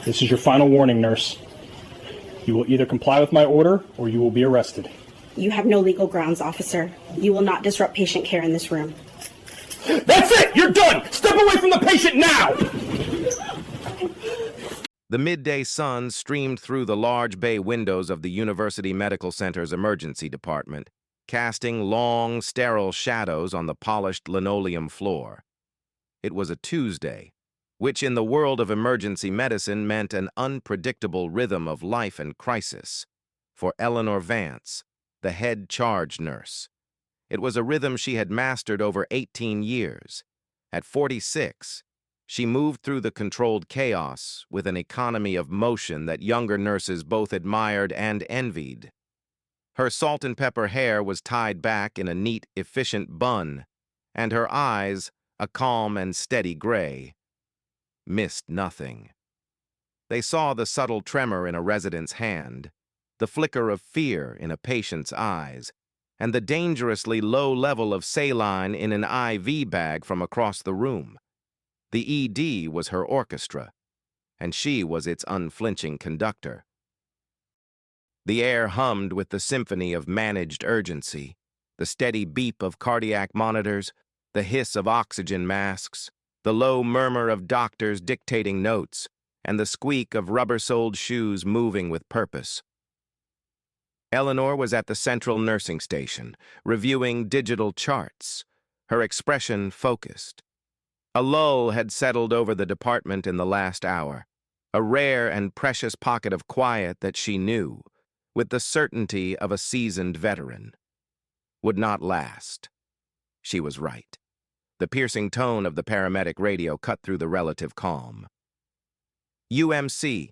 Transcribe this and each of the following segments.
This is your final warning, nurse. You will either comply with my order or you will be arrested. You have no legal grounds, officer. You will not disrupt patient care in this room. That's it! You're done! Step away from the patient now! The midday sun streamed through the large bay windows of the University Medical Center's emergency department, casting long, sterile shadows on the polished linoleum floor. It was a Tuesday, which in the world of emergency medicine meant an unpredictable rhythm of life and crisis. For Eleanor Vance, the head charge nurse, it was a rhythm she had mastered over 18 years. At 46, she moved through the controlled chaos with an economy of motion that younger nurses both admired and envied. Her salt and pepper hair was tied back in a neat, efficient bun, and her eyes, a calm and steady gray, missed nothing. They saw the subtle tremor in a resident's hand, the flicker of fear in a patient's eyes, and the dangerously low level of saline in an IV bag from across the room. The ED was her orchestra, and she was its unflinching conductor. The air hummed with the symphony of managed urgency, the steady beep of cardiac monitors, the hiss of oxygen masks, the low murmur of doctors dictating notes, and the squeak of rubber-soled shoes moving with purpose. Eleanor was at the central nursing station, reviewing digital charts, her expression focused. A lull had settled over the department in the last hour, a rare and precious pocket of quiet that she knew, with the certainty of a seasoned veteran, would not last. She was right. The piercing tone of the paramedic radio cut through the relative calm. UMC,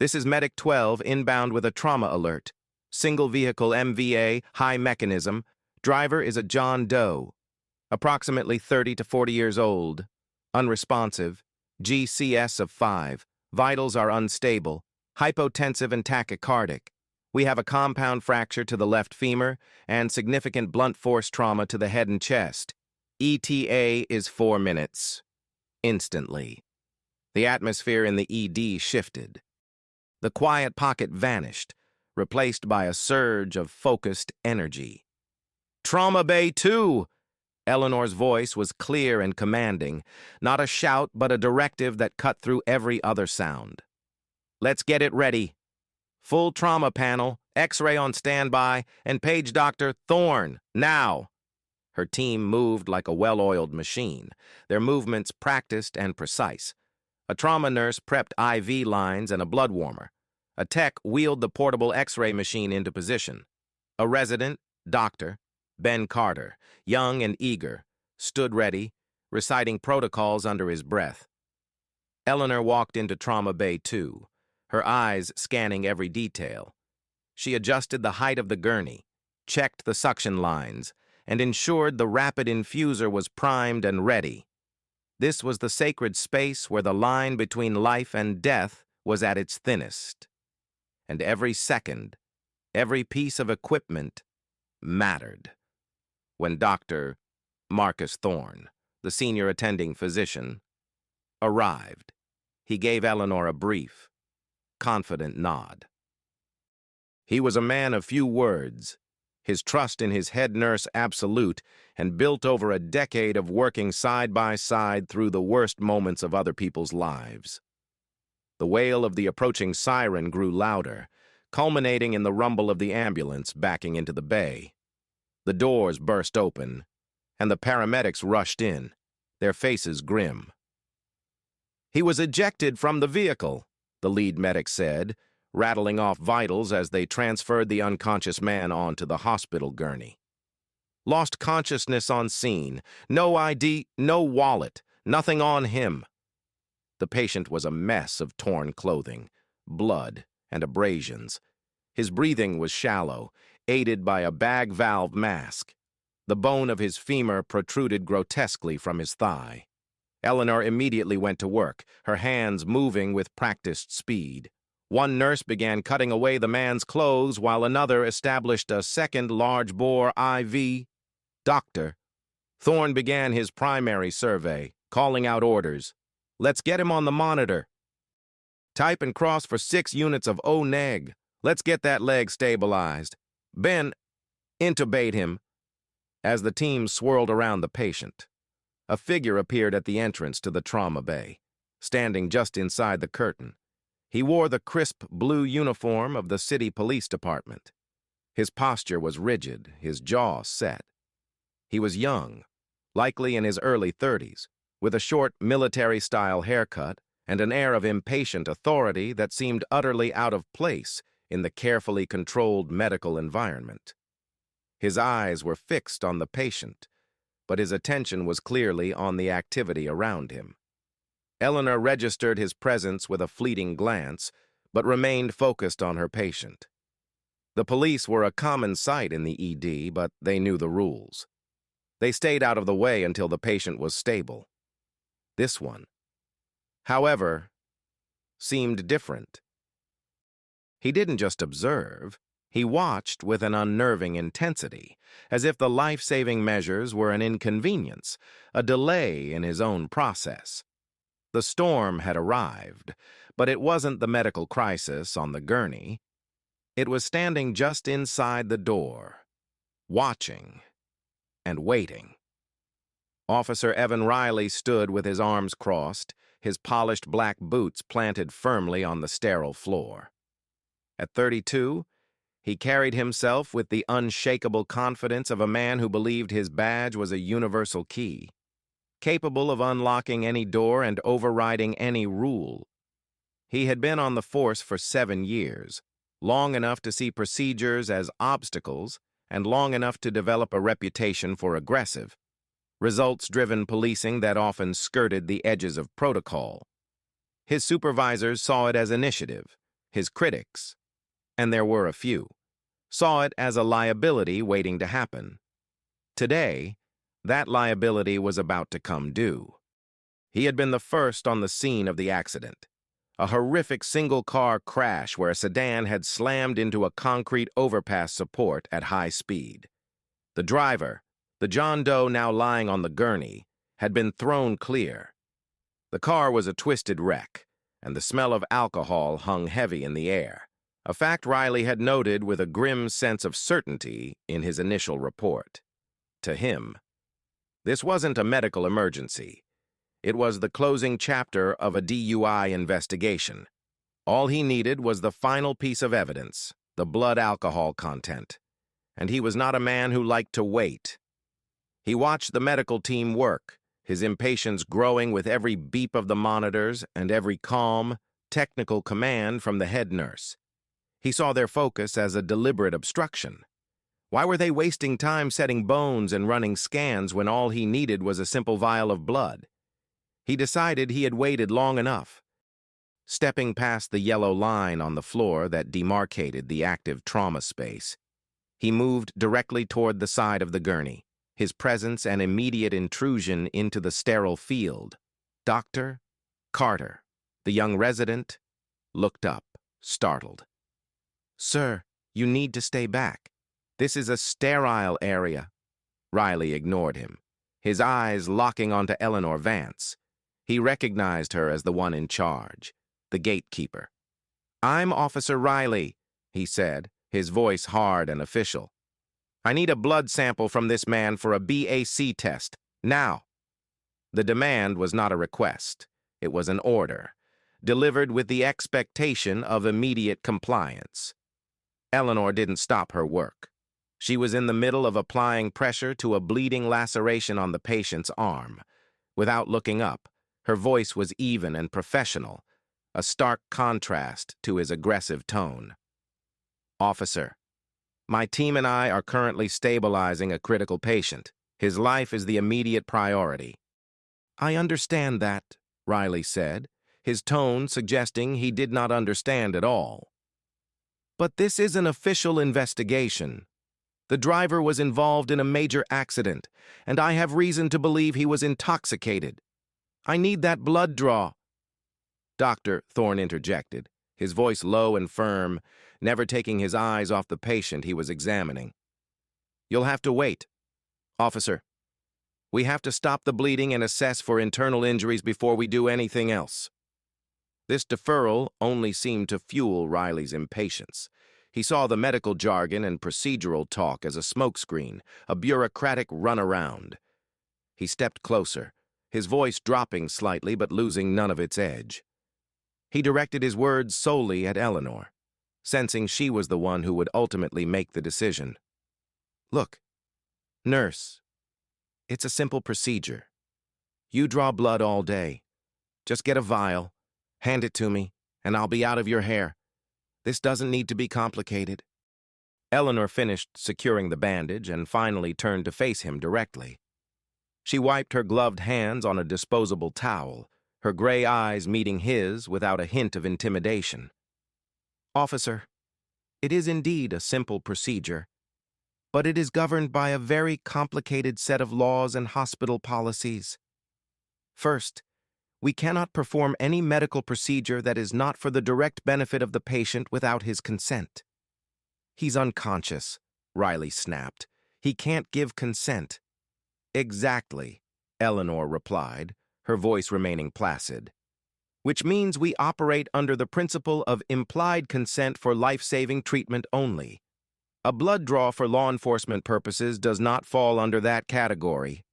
this is Medic 12 inbound with a trauma alert. Single vehicle MVA, high mechanism. Driver is a John Doe, approximately 30 to 40 years old, unresponsive, GCS of 5, vitals are unstable, hypotensive and tachycardic. We have a compound fracture to the left femur and significant blunt force trauma to the head and chest. ETA is 4 minutes. Instantly. The atmosphere in the ED shifted. The quiet pocket vanished, replaced by a surge of focused energy. Trauma Bay 2! Eleanor's voice was clear and commanding, not a shout but a directive that cut through every other sound. Let's get it ready. Full trauma panel, X-ray on standby, and page Dr. Thorne, now! Her team moved like a well-oiled machine, their movements practiced and precise. A trauma nurse prepped IV lines and a blood warmer. A tech wheeled the portable X-ray machine into position. A resident, Dr. Ben Carter, young and eager, stood ready, reciting protocols under his breath. Eleanor walked into Trauma Bay 2, her eyes scanning every detail. She adjusted the height of the gurney, checked the suction lines, and ensured the rapid infuser was primed and ready. This was the sacred space where the line between life and death was at its thinnest. And every second, every piece of equipment mattered. When Dr. Marcus Thorne, the senior attending physician, arrived, he gave Eleanor a brief, confident nod. He was a man of few words, his trust in his head nurse absolute, and built over a decade of working side by side through the worst moments of other people's lives. The wail of the approaching siren grew louder, culminating in the rumble of the ambulance backing into the bay. The doors burst open, and the paramedics rushed in, their faces grim. He was ejected from the vehicle, the lead medic said, rattling off vitals as they transferred the unconscious man onto the hospital gurney. Lost consciousness on scene, no ID, no wallet, nothing on him. The patient was a mess of torn clothing, blood, and abrasions. His breathing was shallow, aided by a bag valve mask. The bone of his femur protruded grotesquely from his thigh. Eleanor immediately went to work, her hands moving with practiced speed. One nurse began cutting away the man's clothes while another established a second large-bore IV. Doctor. Thorne began his primary survey, calling out orders. Let's get him on the monitor. Type and cross for 6 units of O-neg. Let's get that leg stabilized. Ben, intubate him. As the team swirled around the patient, a figure appeared at the entrance to the trauma bay, standing just inside the curtain. He wore the crisp blue uniform of the city police department. His posture was rigid, his jaw set. He was young, likely in his early 30s, with a short military-style haircut and an air of impatient authority that seemed utterly out of place in the carefully controlled medical environment. His eyes were fixed on the patient, but his attention was clearly on the activity around him. Eleanor registered his presence with a fleeting glance, but remained focused on her patient. The police were a common sight in the ED, but they knew the rules. They stayed out of the way until the patient was stable. This one, however, seemed different. He didn't just observe, he watched with an unnerving intensity, as if the life-saving measures were an inconvenience, a delay in his own process. The storm had arrived, but it wasn't the medical crisis on the gurney. It was standing just inside the door, watching and waiting. Officer Evan Riley stood with his arms crossed, his polished black boots planted firmly on the sterile floor. At 32, he carried himself with the unshakable confidence of a man who believed his badge was a universal key, capable of unlocking any door and overriding any rule. He had been on the force for 7 years, long enough to see procedures as obstacles and long enough to develop a reputation for aggressive, results-driven policing that often skirted the edges of protocol. His supervisors saw it as initiative. His critics, and there were a few, saw it as a liability waiting to happen. Today, that liability was about to come due. He had been the first on the scene of the accident, a horrific single-car crash where a sedan had slammed into a concrete overpass support at high speed. The driver, the John Doe now lying on the gurney, had been thrown clear. The car was a twisted wreck, and the smell of alcohol hung heavy in the air, a fact Riley had noted with a grim sense of certainty in his initial report. To him, this wasn't a medical emergency. It was the closing chapter of a DUI investigation. All he needed was the final piece of evidence, the blood alcohol content. And he was not a man who liked to wait. He watched the medical team work, his impatience growing with every beep of the monitors and every calm, technical command from the head nurse. He saw their focus as a deliberate obstruction. Why were they wasting time setting bones and running scans when all he needed was a simple vial of blood? He decided he had waited long enough. Stepping past the yellow line on the floor that demarcated the active trauma space, he moved directly toward the side of the gurney, his presence an immediate intrusion into the sterile field. Dr. Carter, the young resident, looked up, startled. "Sir, you need to stay back. This is a sterile area." Riley ignored him, his eyes locking onto Eleanor Vance. He recognized her as the one in charge, the gatekeeper. "I'm Officer Riley," he said, his voice hard and official. "I need a blood sample from this man for a BAC test, now." The demand was not a request. It was an order, delivered with the expectation of immediate compliance. Eleanor didn't stop her work. She was in the middle of applying pressure to a bleeding laceration on the patient's arm. Without looking up, her voice was even and professional, a stark contrast to his aggressive tone. "Officer, my team and I are currently stabilizing a critical patient. His life is the immediate priority." "I understand that," Riley said, his tone suggesting he did not understand at all. "But this is an official investigation. The driver was involved in a major accident, and I have reason to believe he was intoxicated. I need that blood draw." "Doctor," Thorne interjected, his voice low and firm, never taking his eyes off the patient he was examining. "You'll have to wait. Officer, we have to stop the bleeding and assess for internal injuries before we do anything else." This deferral only seemed to fuel Riley's impatience. He saw the medical jargon and procedural talk as a smokescreen, a bureaucratic runaround. He stepped closer, his voice dropping slightly but losing none of its edge. He directed his words solely at Eleanor, sensing she was the one who would ultimately make the decision. Look, nurse, it's a simple procedure. You draw blood all day. Just get a vial, hand it to me, and I'll be out of your hair. This doesn't need to be complicated. Eleanor finished securing the bandage and finally turned to face him directly. She wiped her gloved hands on a disposable towel, her gray eyes meeting his without a hint of intimidation. Officer, it is indeed a simple procedure, but it is governed by a very complicated set of laws and hospital policies. First, we cannot perform any medical procedure that is not for the direct benefit of the patient without his consent. He's unconscious, Riley snapped. He can't give consent. Exactly, Eleanor replied, her voice remaining placid. Which means we operate under the principle of implied consent for life-saving treatment only. A blood draw for law enforcement purposes does not fall under that category.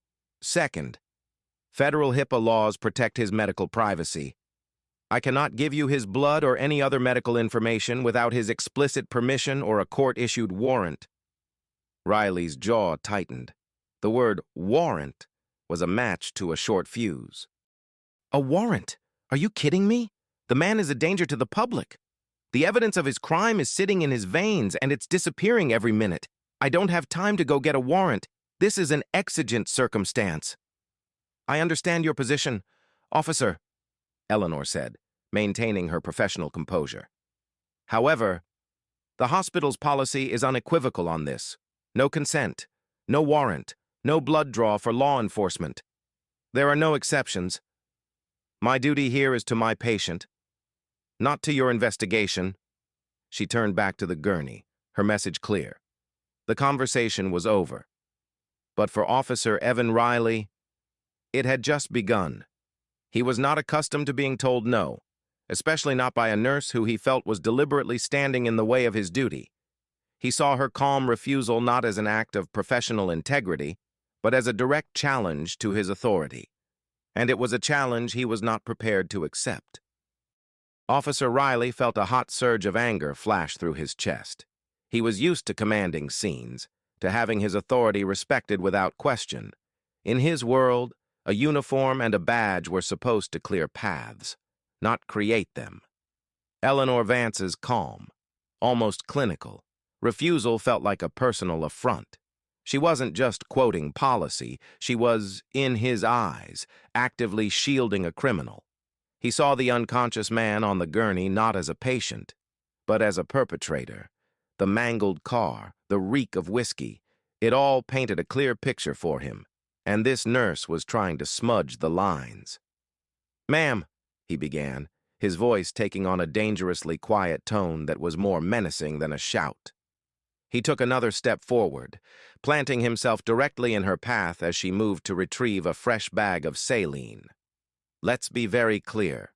Second, federal HIPAA laws protect his medical privacy. I cannot give you his blood or any other medical information without his explicit permission or a court-issued warrant. Riley's jaw tightened. The word warrant was a match to a short fuse. A warrant? Are you kidding me? The man is a danger to the public. The evidence of his crime is sitting in his veins, and it's disappearing every minute. I don't have time to go get a warrant. This is an exigent circumstance. I understand your position, officer, Eleanor said, maintaining her professional composure. However, the hospital's policy is unequivocal on this. No consent, no warrant, no blood draw for law enforcement. There are no exceptions. My duty here is to my patient, not to your investigation. She turned back to the gurney, her message clear. The conversation was over. But for Officer Evan Riley, it had just begun. He was not accustomed to being told no, especially not by a nurse who he felt was deliberately standing in the way of his duty. He saw her calm refusal not as an act of professional integrity, but as a direct challenge to his authority. And it was a challenge he was not prepared to accept. Officer Riley felt a hot surge of anger flash through his chest. He was used to commanding scenes, to having his authority respected without question. In his world, a uniform and a badge were supposed to clear paths, not create them. Eleanor Vance's calm, almost clinical, refusal felt like a personal affront. She wasn't just quoting policy, she was, in his eyes, actively shielding a criminal. He saw the unconscious man on the gurney not as a patient, but as a perpetrator. The mangled car, the reek of whiskey, it all painted a clear picture for him, and this nurse was trying to smudge the lines. "Ma'am," he began, his voice taking on a dangerously quiet tone that was more menacing than a shout. He took another step forward, planting himself directly in her path as she moved to retrieve a fresh bag of saline. "Let's be very clear.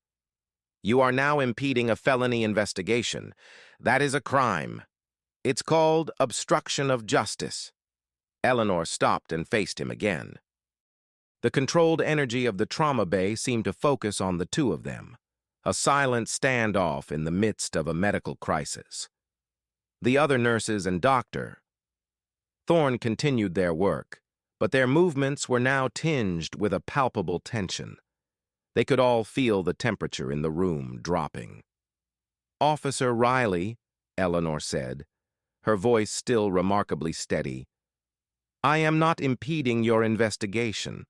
You are now impeding a felony investigation. That is a crime. It's called obstruction of justice." Eleanor stopped and faced him again. The controlled energy of the trauma bay seemed to focus on the two of them, a silent standoff in the midst of a medical crisis. The other nurses and doctor, Thorne continued their work, but their movements were now tinged with a palpable tension. They could all feel the temperature in the room dropping. "Officer Riley," Eleanor said, her voice still remarkably steady, "I am not impeding your investigation.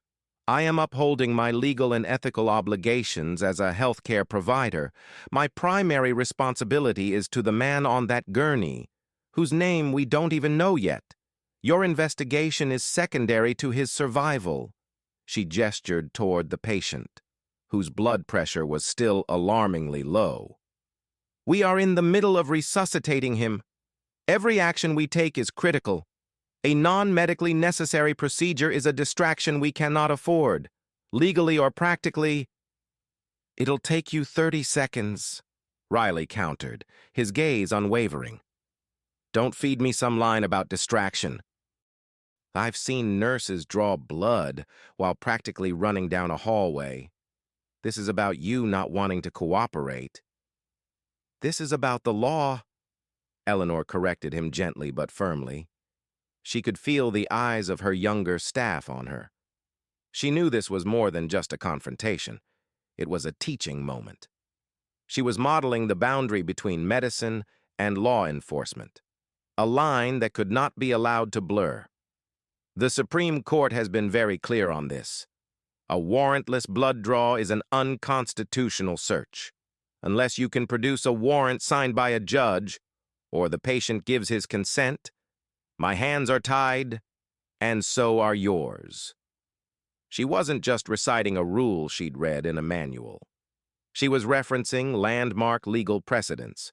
I am upholding my legal and ethical obligations as a healthcare provider. My primary responsibility is to the man on that gurney, whose name we don't even know yet. Your investigation is secondary to his survival." She gestured toward the patient, whose blood pressure was still alarmingly low. "We are in the middle of resuscitating him. Every action we take is critical. A non-medically necessary procedure is a distraction we cannot afford. Legally or practically, It'll take you 30 seconds, Riley countered, his gaze unwavering. Don't feed me some line about distraction. I've seen nurses draw blood while practically running down a hallway. This is about you not wanting to cooperate. This is about the law, Eleanor corrected him gently but firmly. She could feel the eyes of her younger staff on her. She knew this was more than just a confrontation. It was a teaching moment. She was modeling the boundary between medicine and law enforcement, a line that could not be allowed to blur. The Supreme Court has been very clear on this. A warrantless blood draw is an unconstitutional search. Unless you can produce a warrant signed by a judge, or the patient gives his consent, my hands are tied, and so are yours. She wasn't just reciting a rule she'd read in a manual. She was referencing landmark legal precedents,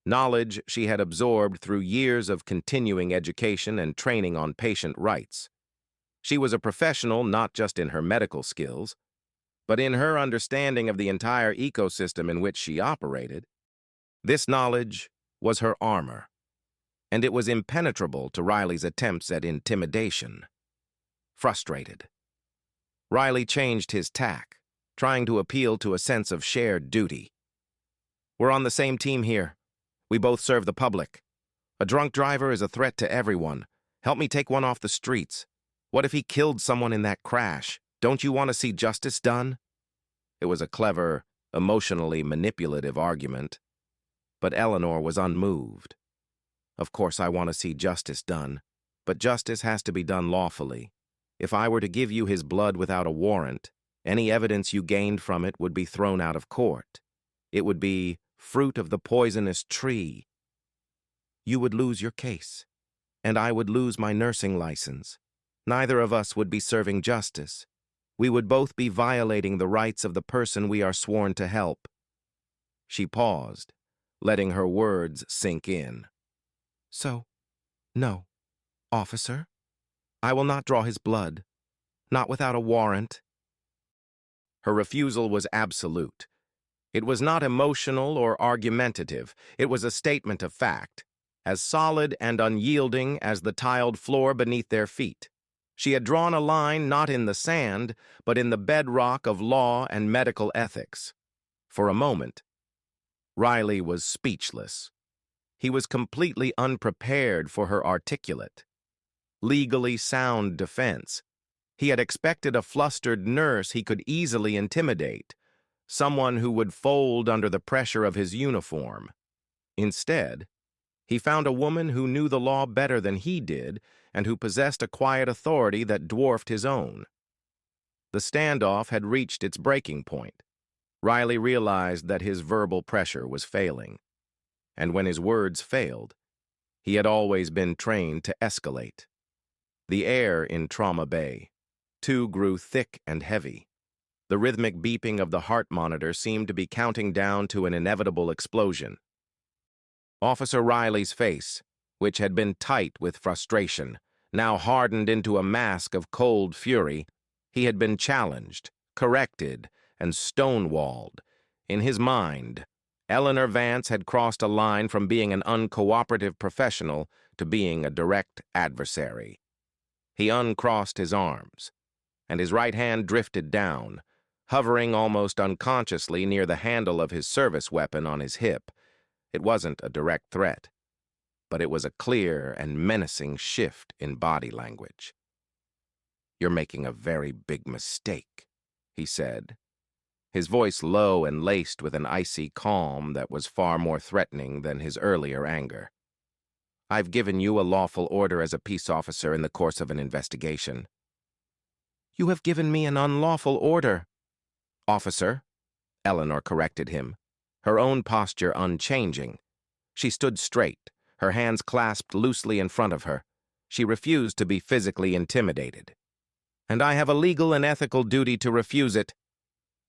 knowledge she had absorbed through years of continuing education and training on patient rights. She was a professional not just in her medical skills, but in her understanding of the entire ecosystem in which she operated. This knowledge was her armor, and it was impenetrable to Riley's attempts at intimidation. Frustrated, Riley changed his tack, trying to appeal to a sense of shared duty. We're on the same team here. We both serve the public. A drunk driver is a threat to everyone. Help me take one off the streets. What if he killed someone in that crash? Don't you want to see justice done? It was a clever, emotionally manipulative argument, but Eleanor was unmoved. Of course I want to see justice done, but justice has to be done lawfully. If I were to give you his blood without a warrant, any evidence you gained from it would be thrown out of court. It would be fruit of the poisonous tree. You would lose your case, and I would lose my nursing license. Neither of us would be serving justice. We would both be violating the rights of the person we are sworn to help. She paused, letting her words sink in. So, no, officer. I will not draw his blood, not without a warrant. Her refusal was absolute. It was not emotional or argumentative. It was a statement of fact, as solid and unyielding as the tiled floor beneath their feet. She had drawn a line not in the sand, but in the bedrock of law and medical ethics. For a moment, Riley was speechless. He was completely unprepared for her articulate, legally sound defense. He had expected a flustered nurse he could easily intimidate, someone who would fold under the pressure of his uniform. Instead, he found a woman who knew the law better than he did and who possessed a quiet authority that dwarfed his own. The standoff had reached its breaking point. Riley realized that his verbal pressure was failing, and when his words failed, he had always been trained to escalate. The air in Trauma Bay, too, grew thick and heavy. The rhythmic beeping of the heart monitor seemed to be counting down to an inevitable explosion. Officer Riley's face, which had been tight with frustration, now hardened into a mask of cold fury. He had been challenged, corrected, and stonewalled. In his mind, Eleanor Vance had crossed a line from being an uncooperative professional to being a direct adversary. He uncrossed his arms, and his right hand drifted down, hovering almost unconsciously near the handle of his service weapon on his hip. It wasn't a direct threat, but it was a clear and menacing shift in body language. "You're making a very big mistake," he said, his voice low and laced with an icy calm that was far more threatening than his earlier anger. "I've given you a lawful order as a peace officer in the course of an investigation." "You have given me an unlawful order." "Officer," Eleanor corrected him, her own posture unchanging. She stood straight, her hands clasped loosely in front of her. She refused to be physically intimidated. "And I have a legal and ethical duty to refuse it."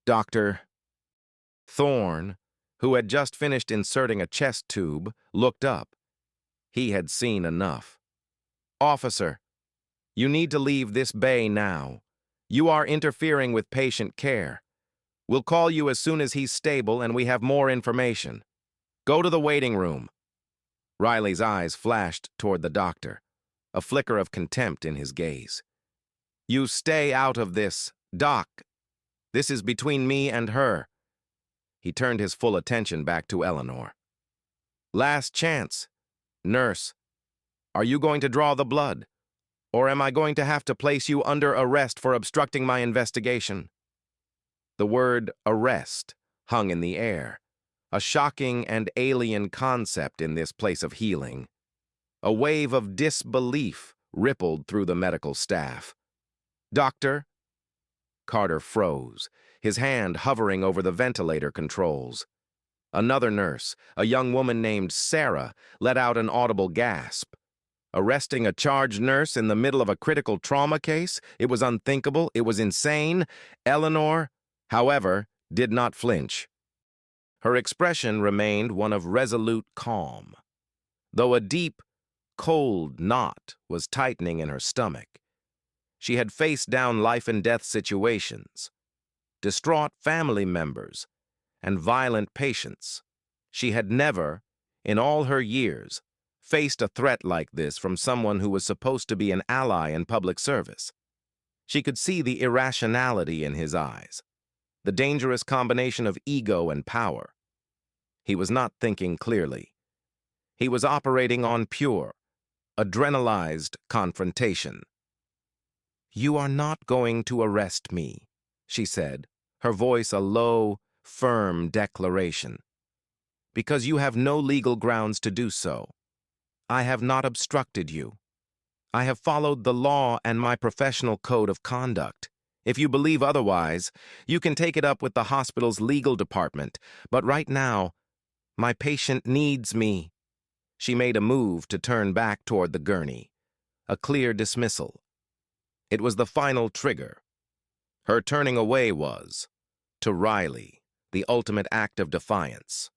Dr. Thorne, who had just finished inserting a chest tube, looked up. He had seen enough. "Officer, you need to leave this bay now. You are interfering with patient care. We'll call you as soon as he's stable and we have more information. Go to the waiting room." Riley's eyes flashed toward the doctor, a flicker of contempt in his gaze. "You stay out of this, Doc. This is between me and her." He turned his full attention back to Eleanor. "Last chance. Nurse, are you going to draw the blood? Or am I going to have to place you under arrest for obstructing my investigation?" The word arrest hung in the air, a shocking and alien concept in this place of healing. A wave of disbelief rippled through the medical staff. "Doctor?" Carter froze, his hand hovering over the ventilator controls. Another nurse, a young woman named Sarah, let out an audible gasp. Arresting a charged nurse in the middle of a critical trauma case? It was unthinkable. It was insane. Eleanor, however, did not flinch. Her expression remained one of resolute calm, though a deep, cold knot was tightening in her stomach. She had faced down life-and-death situations, distraught family members, and violent patients. She had never, in all her years, faced a threat like this from someone who was supposed to be an ally in public service. She could see the irrationality in his eyes, the dangerous combination of ego and power. He was not thinking clearly. He was operating on pure, adrenalized confrontation. "You are not going to arrest me," she said, her voice a low, firm declaration. "Because you have no legal grounds to do so. I have not obstructed you. I have followed the law and my professional code of conduct. If you believe otherwise, you can take it up with the hospital's legal department, but right now, my patient needs me." She made a move to turn back toward the gurney, a clear dismissal. It was the final trigger. Her turning away was, to Riley, the ultimate act of defiance.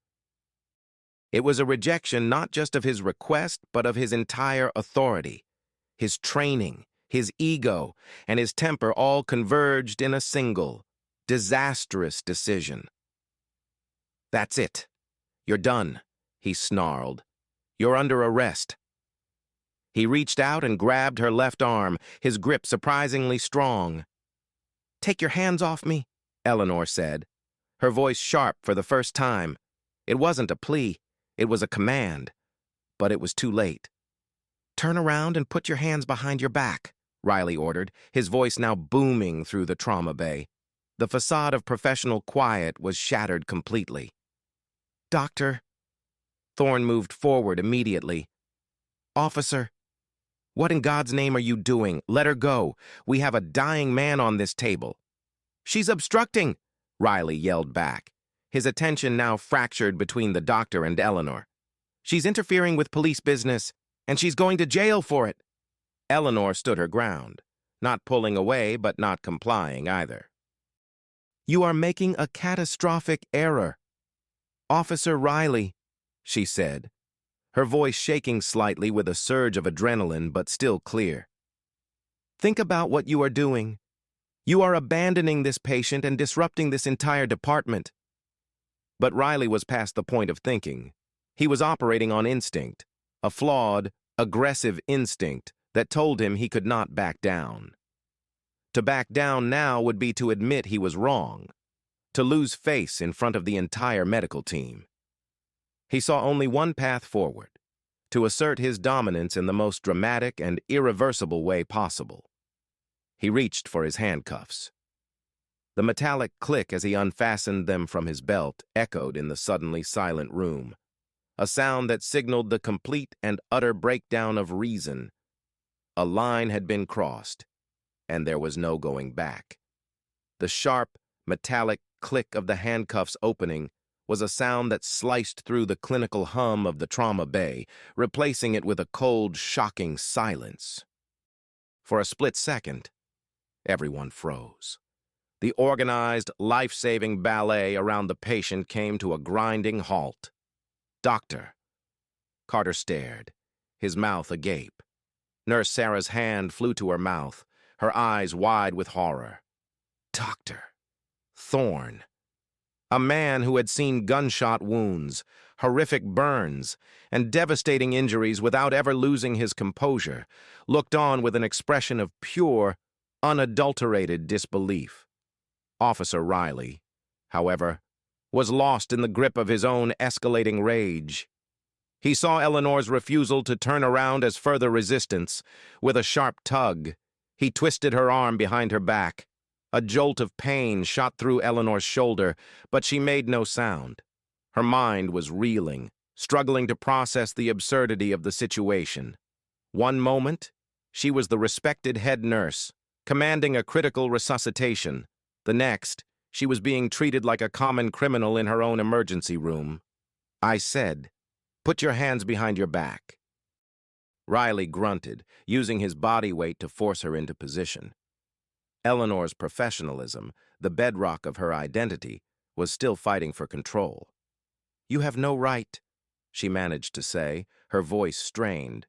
It was a rejection not just of his request, but of his entire authority. His training, his ego, and his temper all converged in a single, disastrous decision. "That's it. You're done," he snarled. "You're under arrest." He reached out and grabbed her left arm, his grip surprisingly strong. "Take your hands off me," Eleanor said, her voice sharp for the first time. It wasn't a plea, it was a command, but it was too late. "Turn around and put your hands behind your back," Riley ordered, his voice now booming through the trauma bay. The facade of professional quiet was shattered completely. "Doctor." Thorne moved forward immediately. "Officer, what in God's name are you doing? Let her go. We have a dying man on this table." "She's obstructing," Riley yelled back, his attention now fractured between the doctor and Eleanor. "She's interfering with police business, and she's going to jail for it." Eleanor stood her ground, not pulling away but not complying either. "You are making a catastrophic error. Officer Riley," she said, her voice shaking slightly with a surge of adrenaline but still clear. "Think about what you are doing. You are abandoning this patient and disrupting this entire department." But Riley was past the point of thinking. He was operating on instinct, a flawed, aggressive instinct that told him he could not back down. To back down now would be to admit he was wrong, to lose face in front of the entire medical team. He saw only one path forward, to assert his dominance in the most dramatic and irreversible way possible. He reached for his handcuffs. The metallic click as he unfastened them from his belt echoed in the suddenly silent room, a sound that signaled the complete and utter breakdown of reason. A line had been crossed, and there was no going back. The sharp, metallic click of the handcuffs opening was a sound that sliced through the clinical hum of the trauma bay, replacing it with a cold, shocking silence. For a split second, everyone froze. The organized, life-saving ballet around the patient came to a grinding halt. "Doctor." Carter stared, his mouth agape. Nurse Sarah's hand flew to her mouth, her eyes wide with horror. "Doctor." Thorne. A man who had seen gunshot wounds, horrific burns, and devastating injuries without ever losing his composure, looked on with an expression of pure, unadulterated disbelief. Officer Riley, however, was lost in the grip of his own escalating rage. He saw Eleanor's refusal to turn around as further resistance. With a sharp tug, he twisted her arm behind her back. A jolt of pain shot through Eleanor's shoulder, but she made no sound. Her mind was reeling, struggling to process the absurdity of the situation. One moment, she was the respected head nurse, commanding a critical resuscitation. The next, she was being treated like a common criminal in her own emergency room. I said, "Put your hands behind your back." Riley grunted, using his body weight to force her into position. Eleanor's professionalism, the bedrock of her identity, was still fighting for control. "You have no right," she managed to say, her voice strained.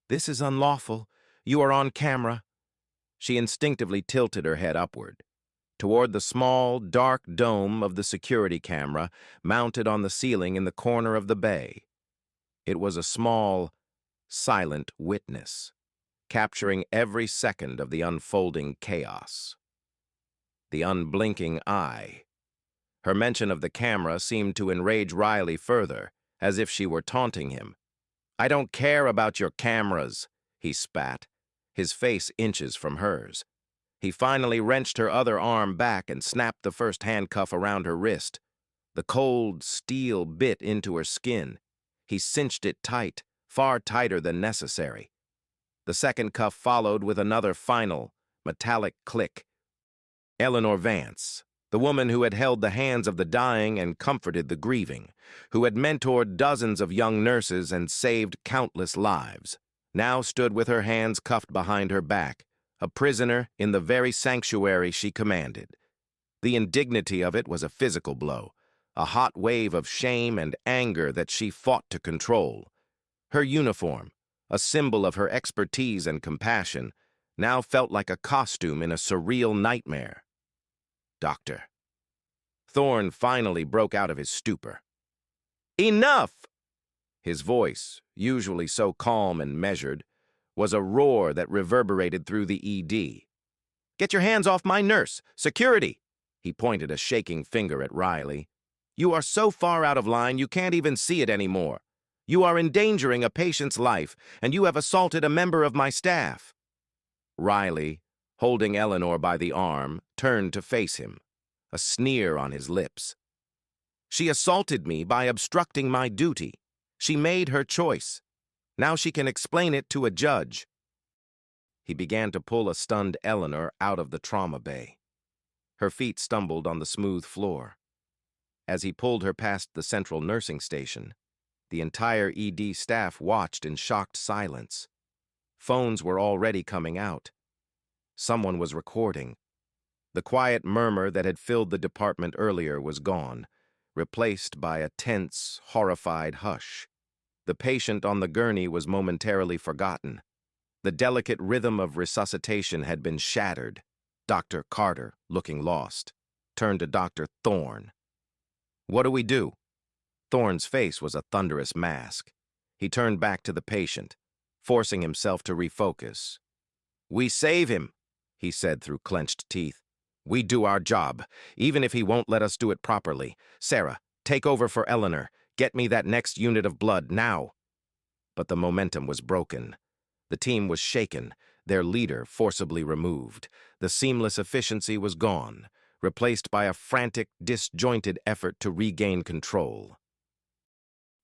"This is unlawful. You are on camera." She instinctively tilted her head upward, toward the small, dark dome of the security camera mounted on the ceiling in the corner of the bay. It was a small, silent witness, capturing every second of the unfolding chaos. The unblinking eye. Her mention of the camera seemed to enrage Riley further, as if she were taunting him. "I don't care about your cameras," he spat, his face inches from hers. He finally wrenched her other arm back and snapped the first handcuff around her wrist. The cold steel bit into her skin. He cinched it tight, far tighter than necessary. The second cuff followed with another final, metallic click. Eleanor Vance, the woman who had held the hands of the dying and comforted the grieving, who had mentored dozens of young nurses and saved countless lives, now stood with her hands cuffed behind her back, a prisoner in the very sanctuary she commanded. The indignity of it was a physical blow, a hot wave of shame and anger that she fought to control. Her uniform, a symbol of her expertise and compassion, now felt like a costume in a surreal nightmare. "Doctor." Thorne finally broke out of his stupor. "Enough!" His voice, usually so calm and measured, was a roar that reverberated through the ED. "Get your hands off my nurse! Security!" He pointed a shaking finger at Riley. "You are so far out of line you can't even see it anymore. You are endangering a patient's life, and you have assaulted a member of my staff." Riley, holding Eleanor by the arm, turned to face him, a sneer on his lips. "She assaulted me by obstructing my duty. She made her choice. Now she can explain it to a judge." He began to pull a stunned Eleanor out of the trauma bay. Her feet stumbled on the smooth floor. As he pulled her past the central nursing station, the entire ED staff watched in shocked silence. Phones were already coming out. Someone was recording. The quiet murmur that had filled the department earlier was gone, replaced by a tense, horrified hush. The patient on the gurney was momentarily forgotten. The delicate rhythm of resuscitation had been shattered. Dr. Carter, looking lost, turned to Dr. Thorne. "What do we do?" Thorne's face was a thunderous mask. He turned back to the patient, forcing himself to refocus. "We save him," he said through clenched teeth. "We do our job, even if he won't let us do it properly. Sarah, take over for Eleanor. Get me that next unit of blood, now." But the momentum was broken. The team was shaken, their leader forcibly removed. The seamless efficiency was gone, replaced by a frantic, disjointed effort to regain control.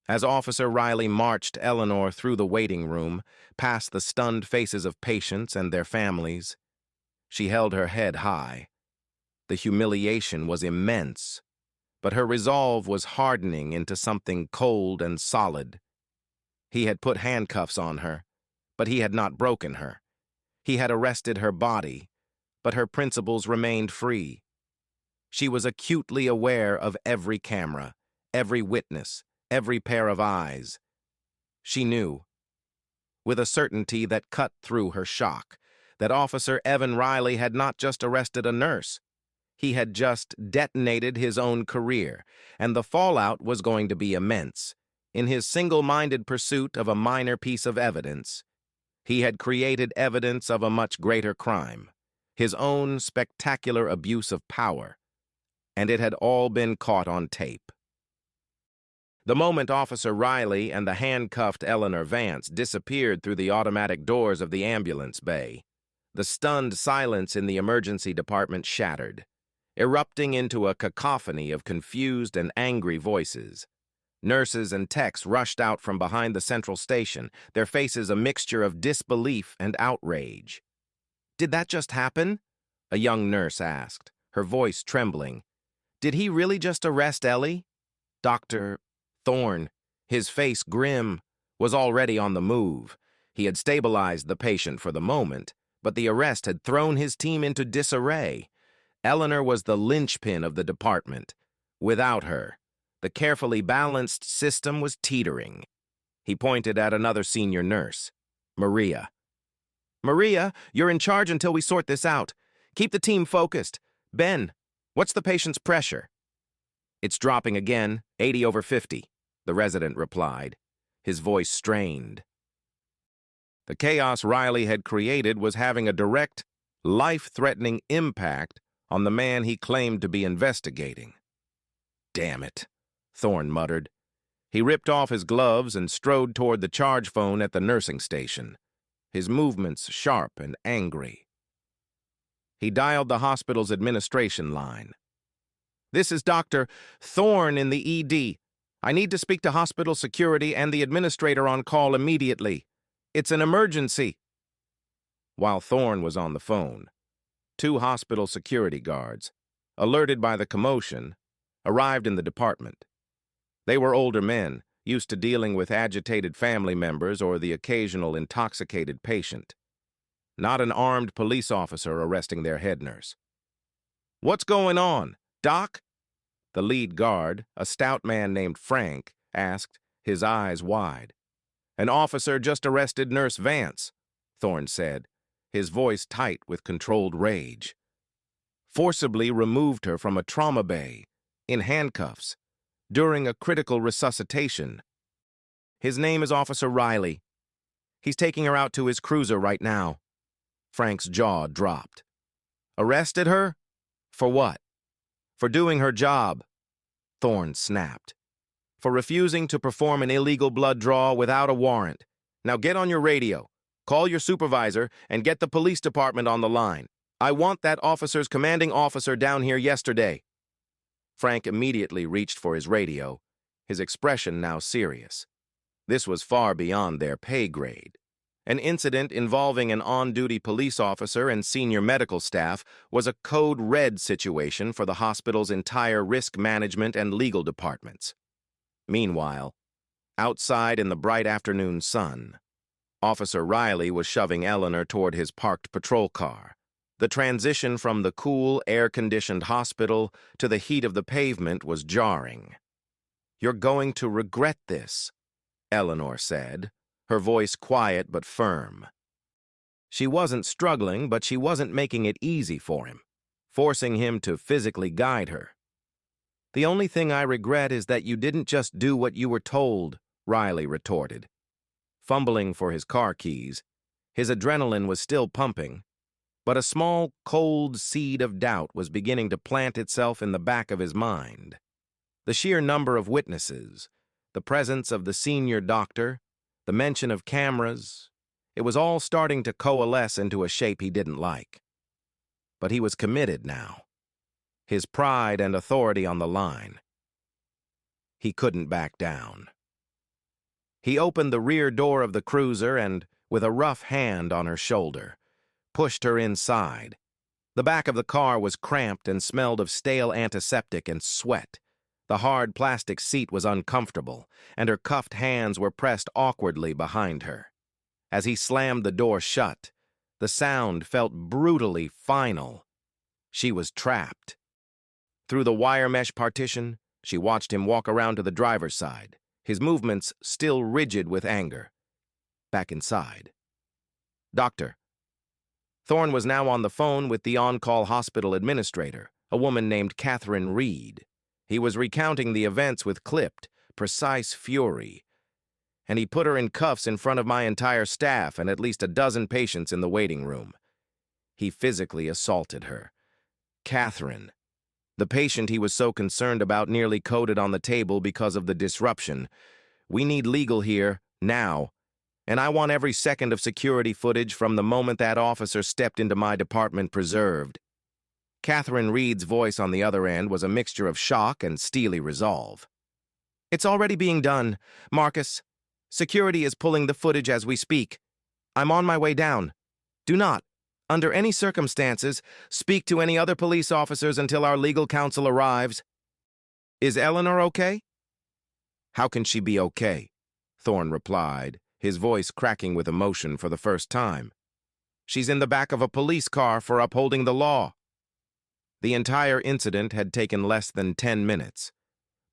As Officer Riley marched Eleanor through the waiting room, past the stunned faces of patients and their families, she held her head high. The humiliation was immense, but her resolve was hardening into something cold and solid. He had put handcuffs on her, but he had not broken her. He had arrested her body, but her principles remained free. She was acutely aware of every camera, every witness, every pair of eyes. She knew, with a certainty that cut through her shock, that Officer Evan Riley had not just arrested a nurse. He had just detonated his own career, and the fallout was going to be immense. In his single-minded pursuit of a minor piece of evidence, he had created evidence of a much greater crime, his own spectacular abuse of power, and it had all been caught on tape. The moment Officer Riley and the handcuffed Eleanor Vance disappeared through the automatic doors of the ambulance bay, the stunned silence in the emergency department shattered, erupting into a cacophony of confused and angry voices. Nurses and techs rushed out from behind the central station, their faces a mixture of disbelief and outrage. "Did that just happen?" a young nurse asked, her voice trembling. "Did he really just arrest Ellie?" Dr. Thorne, his face grim, was already on the move. He had stabilized the patient for the moment, but the arrest had thrown his team into disarray. Eleanor was the linchpin of the department. Without her, the carefully balanced system was teetering. He pointed at another senior nurse, Maria. "Maria, you're in charge until we sort this out. Keep the team focused. Ben, what's the patient's pressure?" "It's dropping again, 80/50, the resident replied, his voice strained. The chaos Riley had created was having a direct, life-threatening impact on the man he claimed to be investigating. "Damn it," Thorne muttered. He ripped off his gloves and strode toward the charge phone at the nursing station, his movements sharp and angry. He dialed the hospital's administration line. "This is Dr. Thorne in the ED. I need to speak to hospital security and the administrator on call immediately. It's an emergency." While Thorne was on the phone, 2 hospital security guards, alerted by the commotion, arrived in the department. They were older men, used to dealing with agitated family members or the occasional intoxicated patient. Not an armed police officer arresting their head nurse. "What's going on, Doc?" The lead guard, a stout man named Frank, asked, his eyes wide. "An officer just arrested Nurse Vance," Thorne said, his voice tight with controlled rage. "Forcibly removed her from a trauma bay, in handcuffs, during a critical resuscitation. His name is Officer Riley. He's taking her out to his cruiser right now." Frank's jaw dropped. "Arrested her? For what?" "For doing her job," Thorne snapped. "For refusing to perform an illegal blood draw without a warrant. Now get on your radio, call your supervisor, and get the police department on the line. I want that officer's commanding officer down here yesterday." Frank immediately reached for his radio, his expression now serious. This was far beyond their pay grade. An incident involving an on-duty police officer and senior medical staff was a code red situation for the hospital's entire risk management and legal departments. Meanwhile, outside in the bright afternoon sun, Officer Riley was shoving Eleanor toward his parked patrol car. The transition from the cool, air-conditioned hospital to the heat of the pavement was jarring. "You're going to regret this," Eleanor said, her voice quiet but firm. She wasn't struggling, but she wasn't making it easy for him, forcing him to physically guide her. "The only thing I regret is that you didn't just do what you were told," Riley retorted. Fumbling for his car keys, his adrenaline was still pumping, but a small, cold seed of doubt was beginning to plant itself in the back of his mind. The sheer number of witnesses, the presence of the senior doctor, the mention of cameras, it was all starting to coalesce into a shape he didn't like. But he was committed now, his pride and authority on the line. He couldn't back down. He opened the rear door of the cruiser and, with a rough hand on her shoulder, pushed her inside. The back of the car was cramped and smelled of stale antiseptic and sweat. The hard plastic seat was uncomfortable, and her cuffed hands were pressed awkwardly behind her. As he slammed the door shut, the sound felt brutally final. She was trapped. Through the wire mesh partition, she watched him walk around to the driver's side, his movements still rigid with anger. Back inside. "Doctor." Thorne was now on the phone with the on-call hospital administrator, a woman named Catherine Reed. He was recounting the events with clipped, precise fury, and he put her in cuffs in front of my entire staff and at least a dozen patients in the waiting room. He physically assaulted her. Catherine, the patient he was so concerned about, nearly coded on the table because of the disruption. We need legal here, now, and I want every second of security footage from the moment that officer stepped into my department preserved. Catherine Reed's voice on the other end was a mixture of shock and steely resolve. It's already being done, Marcus. Security is pulling the footage as we speak. I'm on my way down. Do not, under any circumstances, speak to any other police officers until our legal counsel arrives. Is Eleanor okay? How can she be okay? Thorne replied, his voice cracking with emotion for the first time. She's in the back of a police car for upholding the law. The entire incident had taken less than 10 minutes,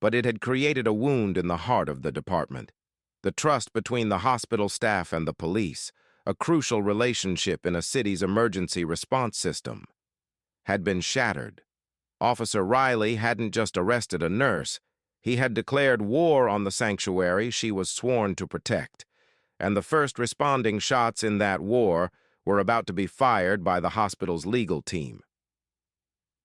but it had created a wound in the heart of the department. The trust between the hospital staff and the police, a crucial relationship in a city's emergency response system, had been shattered. Officer Riley hadn't just arrested a nurse, he had declared war on the sanctuary she was sworn to protect, and the first responding shots in that war were about to be fired by the hospital's legal team.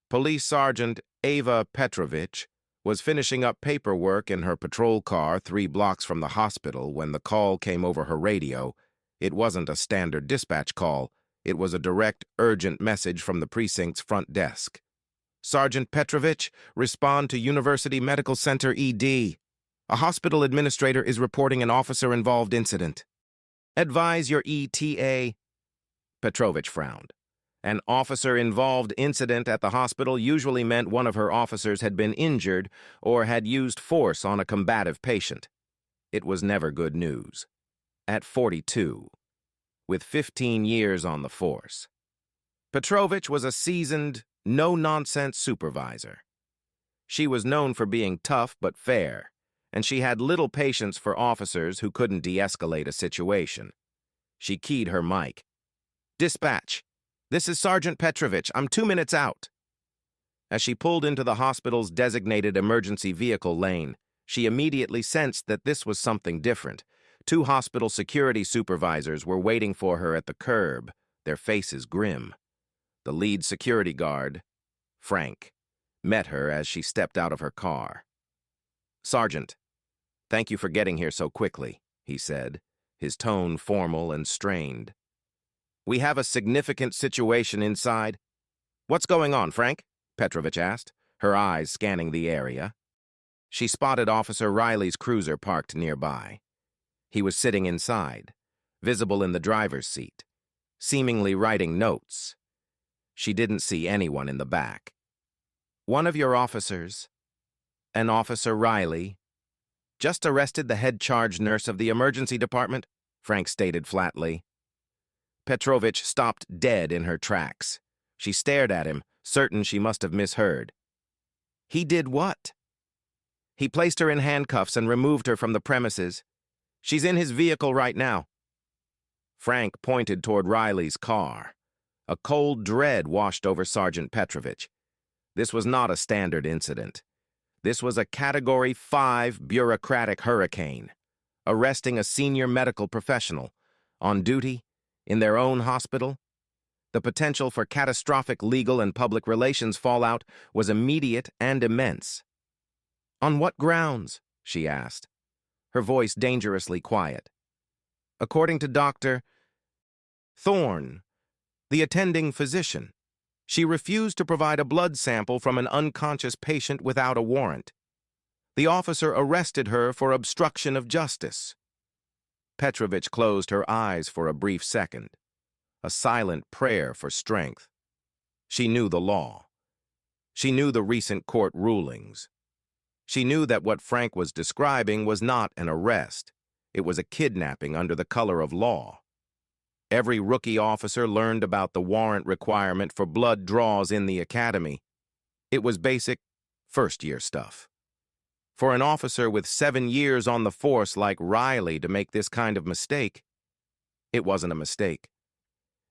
Police Sergeant Ava Petrovich was finishing up paperwork in her patrol car 3 blocks from the hospital when the call came over her radio. It wasn't a standard dispatch call. It was a direct, urgent message from the precinct's front desk. Sergeant Petrovich, respond to University Medical Center ED. A hospital administrator is reporting an officer-involved incident. Advise your ETA. Petrovich frowned. An officer-involved incident at the hospital usually meant one of her officers had been injured or had used force on a combative patient. It was never good news. At 42, with 15 years on the force, Petrovich was a seasoned, no-nonsense supervisor. She was known for being tough but fair, and she had little patience for officers who couldn't de-escalate a situation. She keyed her mic. Dispatch. This is Sergeant Petrovich. I'm 2 minutes out. As she pulled into the hospital's designated emergency vehicle lane, she immediately sensed that this was something different. 2 hospital security supervisors were waiting for her at the curb, their faces grim. The lead security guard, Frank, met her as she stepped out of her car. Sergeant, thank you for getting here so quickly, he said, his tone formal and strained. We have a significant situation inside. What's going on, Frank? Petrovich asked, her eyes scanning the area. She spotted Officer Riley's cruiser parked nearby. He was sitting inside, visible in the driver's seat, seemingly writing notes. She didn't see anyone in the back. One of your officers, an Officer Riley, just arrested the head charge nurse of the emergency department, Frank stated flatly. Petrovich stopped dead in her tracks. She stared at him, certain she must have misheard. He did what? He placed her in handcuffs and removed her from the premises. She's in his vehicle right now. Frank pointed toward Riley's car. A cold dread washed over Sergeant Petrovich. This was not a standard incident. This was a Category 5 bureaucratic hurricane, arresting a senior medical professional, on duty, in their own hospital. The potential for catastrophic legal and public relations fallout was immediate and immense. On what grounds? She asked, her voice dangerously quiet. According to Dr. Thorne, the attending physician, she refused to provide a blood sample from an unconscious patient without a warrant. The officer arrested her for obstruction of justice. Petrovich closed her eyes for a brief second, a silent prayer for strength. She knew the law. She knew the recent court rulings. She knew that what Frank was describing was not an arrest. It was a kidnapping under the color of law. Every rookie officer learned about the warrant requirement for blood draws in the academy. It was basic, first-year stuff. For an officer with 7 years on the force like Riley to make this kind of mistake, it wasn't a mistake.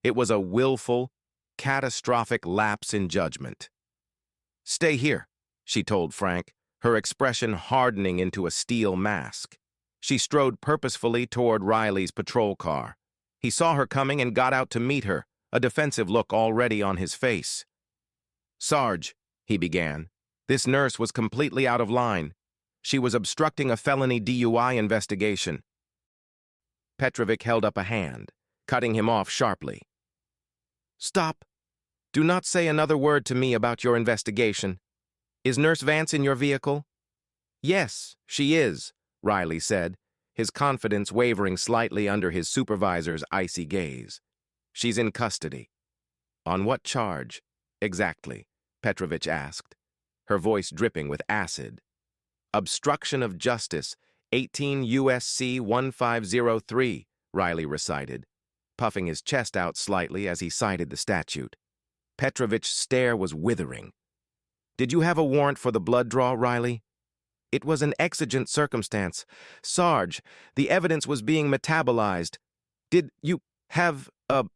It was a willful, catastrophic lapse in judgment. "Stay here," she told Frank, her expression hardening into a steel mask. She strode purposefully toward Riley's patrol car. He saw her coming and got out to meet her, a defensive look already on his face. "Sarge," he began. This nurse was completely out of line. She was obstructing a felony DUI investigation. Petrovic held up a hand, cutting him off sharply. "Stop. Do not say another word to me about your investigation. Is Nurse Vance in your vehicle?" "Yes, she is," Riley said, his confidence wavering slightly under his supervisor's icy gaze. "She's in custody." "On what charge, exactly?" Petrovic asked, her voice dripping with acid. "Obstruction of justice, 18 U.S.C. 1503, Riley recited, puffing his chest out slightly as he cited the statute. Petrovic's stare was withering. "Did you have a warrant for the blood draw, Riley?" "It was an exigent circumstance. Sarge, the evidence was being metabolized. Did you have a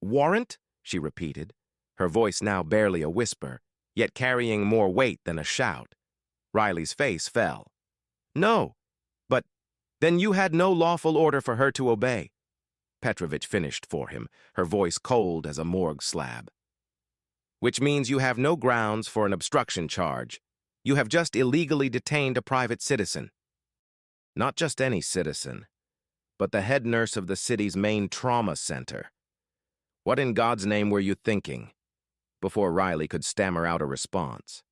warrant?" she repeated, her voice now barely a whisper, yet carrying more weight than a shout. Riley's face fell. "No, but then you had no lawful order for her to obey." Petrovic finished for him, her voice cold as a morgue slab. "Which means you have no grounds for an obstruction charge. You have just illegally detained a private citizen." "Not just any citizen, but the head nurse of the city's main trauma center. What in God's name were you thinking?" Before Riley could stammer out a response,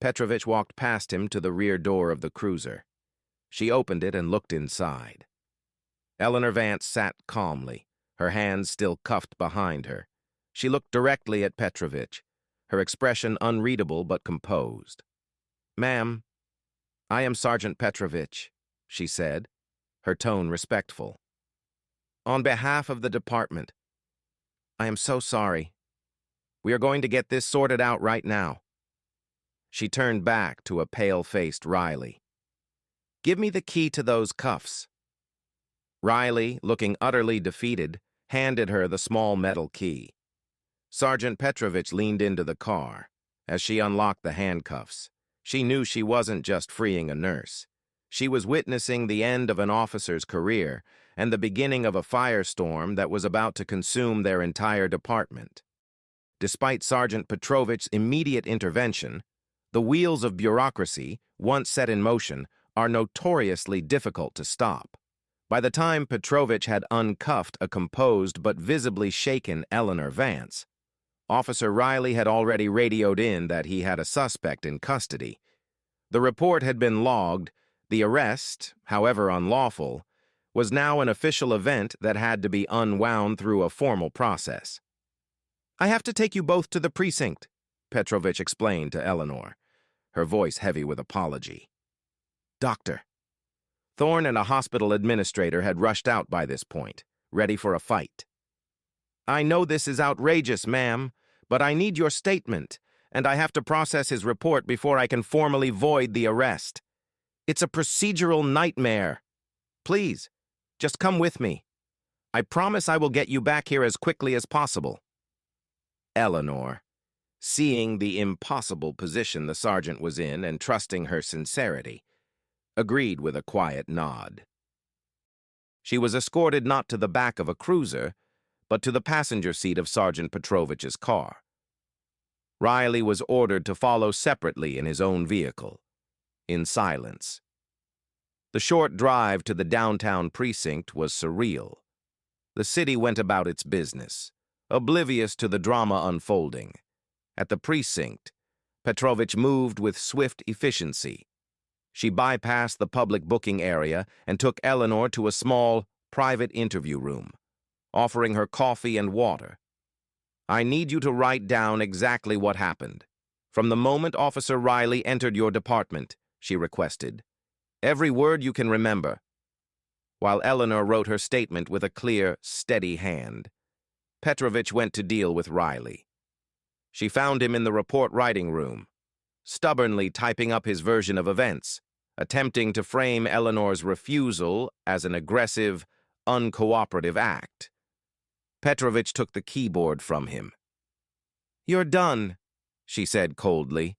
Petrovic walked past him to the rear door of the cruiser. She opened it and looked inside. Eleanor Vance sat calmly, her hands still cuffed behind her. She looked directly at Petrovic, her expression unreadable but composed. "Ma'am, I am Sergeant Petrovic," she said, her tone respectful. "On behalf of the department, I am so sorry. We are going to get this sorted out right now." She turned back to a pale-faced Riley. "Give me the key to those cuffs." Riley, looking utterly defeated, handed her the small metal key. Sergeant Petrovic leaned into the car. As she unlocked the handcuffs, she knew she wasn't just freeing a nurse. She was witnessing the end of an officer's career and the beginning of a firestorm that was about to consume their entire department. Despite Sergeant Petrovic's immediate intervention, the wheels of bureaucracy, once set in motion, are notoriously difficult to stop. By the time Petrovic had uncuffed a composed but visibly shaken Eleanor Vance, Officer Riley had already radioed in that he had a suspect in custody. The report had been logged. The arrest, however unlawful, was now an official event that had to be unwound through a formal process. "I have to take you both to the precinct," Petrovic explained to Eleanor, her voice heavy with apology. "Doctor." Thorne and a hospital administrator had rushed out by this point, ready for a fight. "I know this is outrageous, ma'am, but I need your statement, and I have to process his report before I can formally void the arrest. It's a procedural nightmare. Please, just come with me. I promise I will get you back here as quickly as possible." Eleanor, seeing the impossible position the sergeant was in and trusting her sincerity, agreed with a quiet nod. She was escorted not to the back of a cruiser, but to the passenger seat of Sergeant Petrovic's car. Riley was ordered to follow separately in his own vehicle, in silence. The short drive to the downtown precinct was surreal. The city went about its business, oblivious to the drama unfolding. At the precinct, Petrovic moved with swift efficiency. She bypassed the public booking area and took Eleanor to a small, private interview room, offering her coffee and water. "I need you to write down exactly what happened, from the moment Officer Riley entered your department," she requested. "Every word you can remember." While Eleanor wrote her statement with a clear, steady hand, Petrovic went to deal with Riley. She found him in the report-writing room, stubbornly typing up his version of events, attempting to frame Eleanor's refusal as an aggressive, uncooperative act. Petrovic took the keyboard from him. "You're done," she said coldly.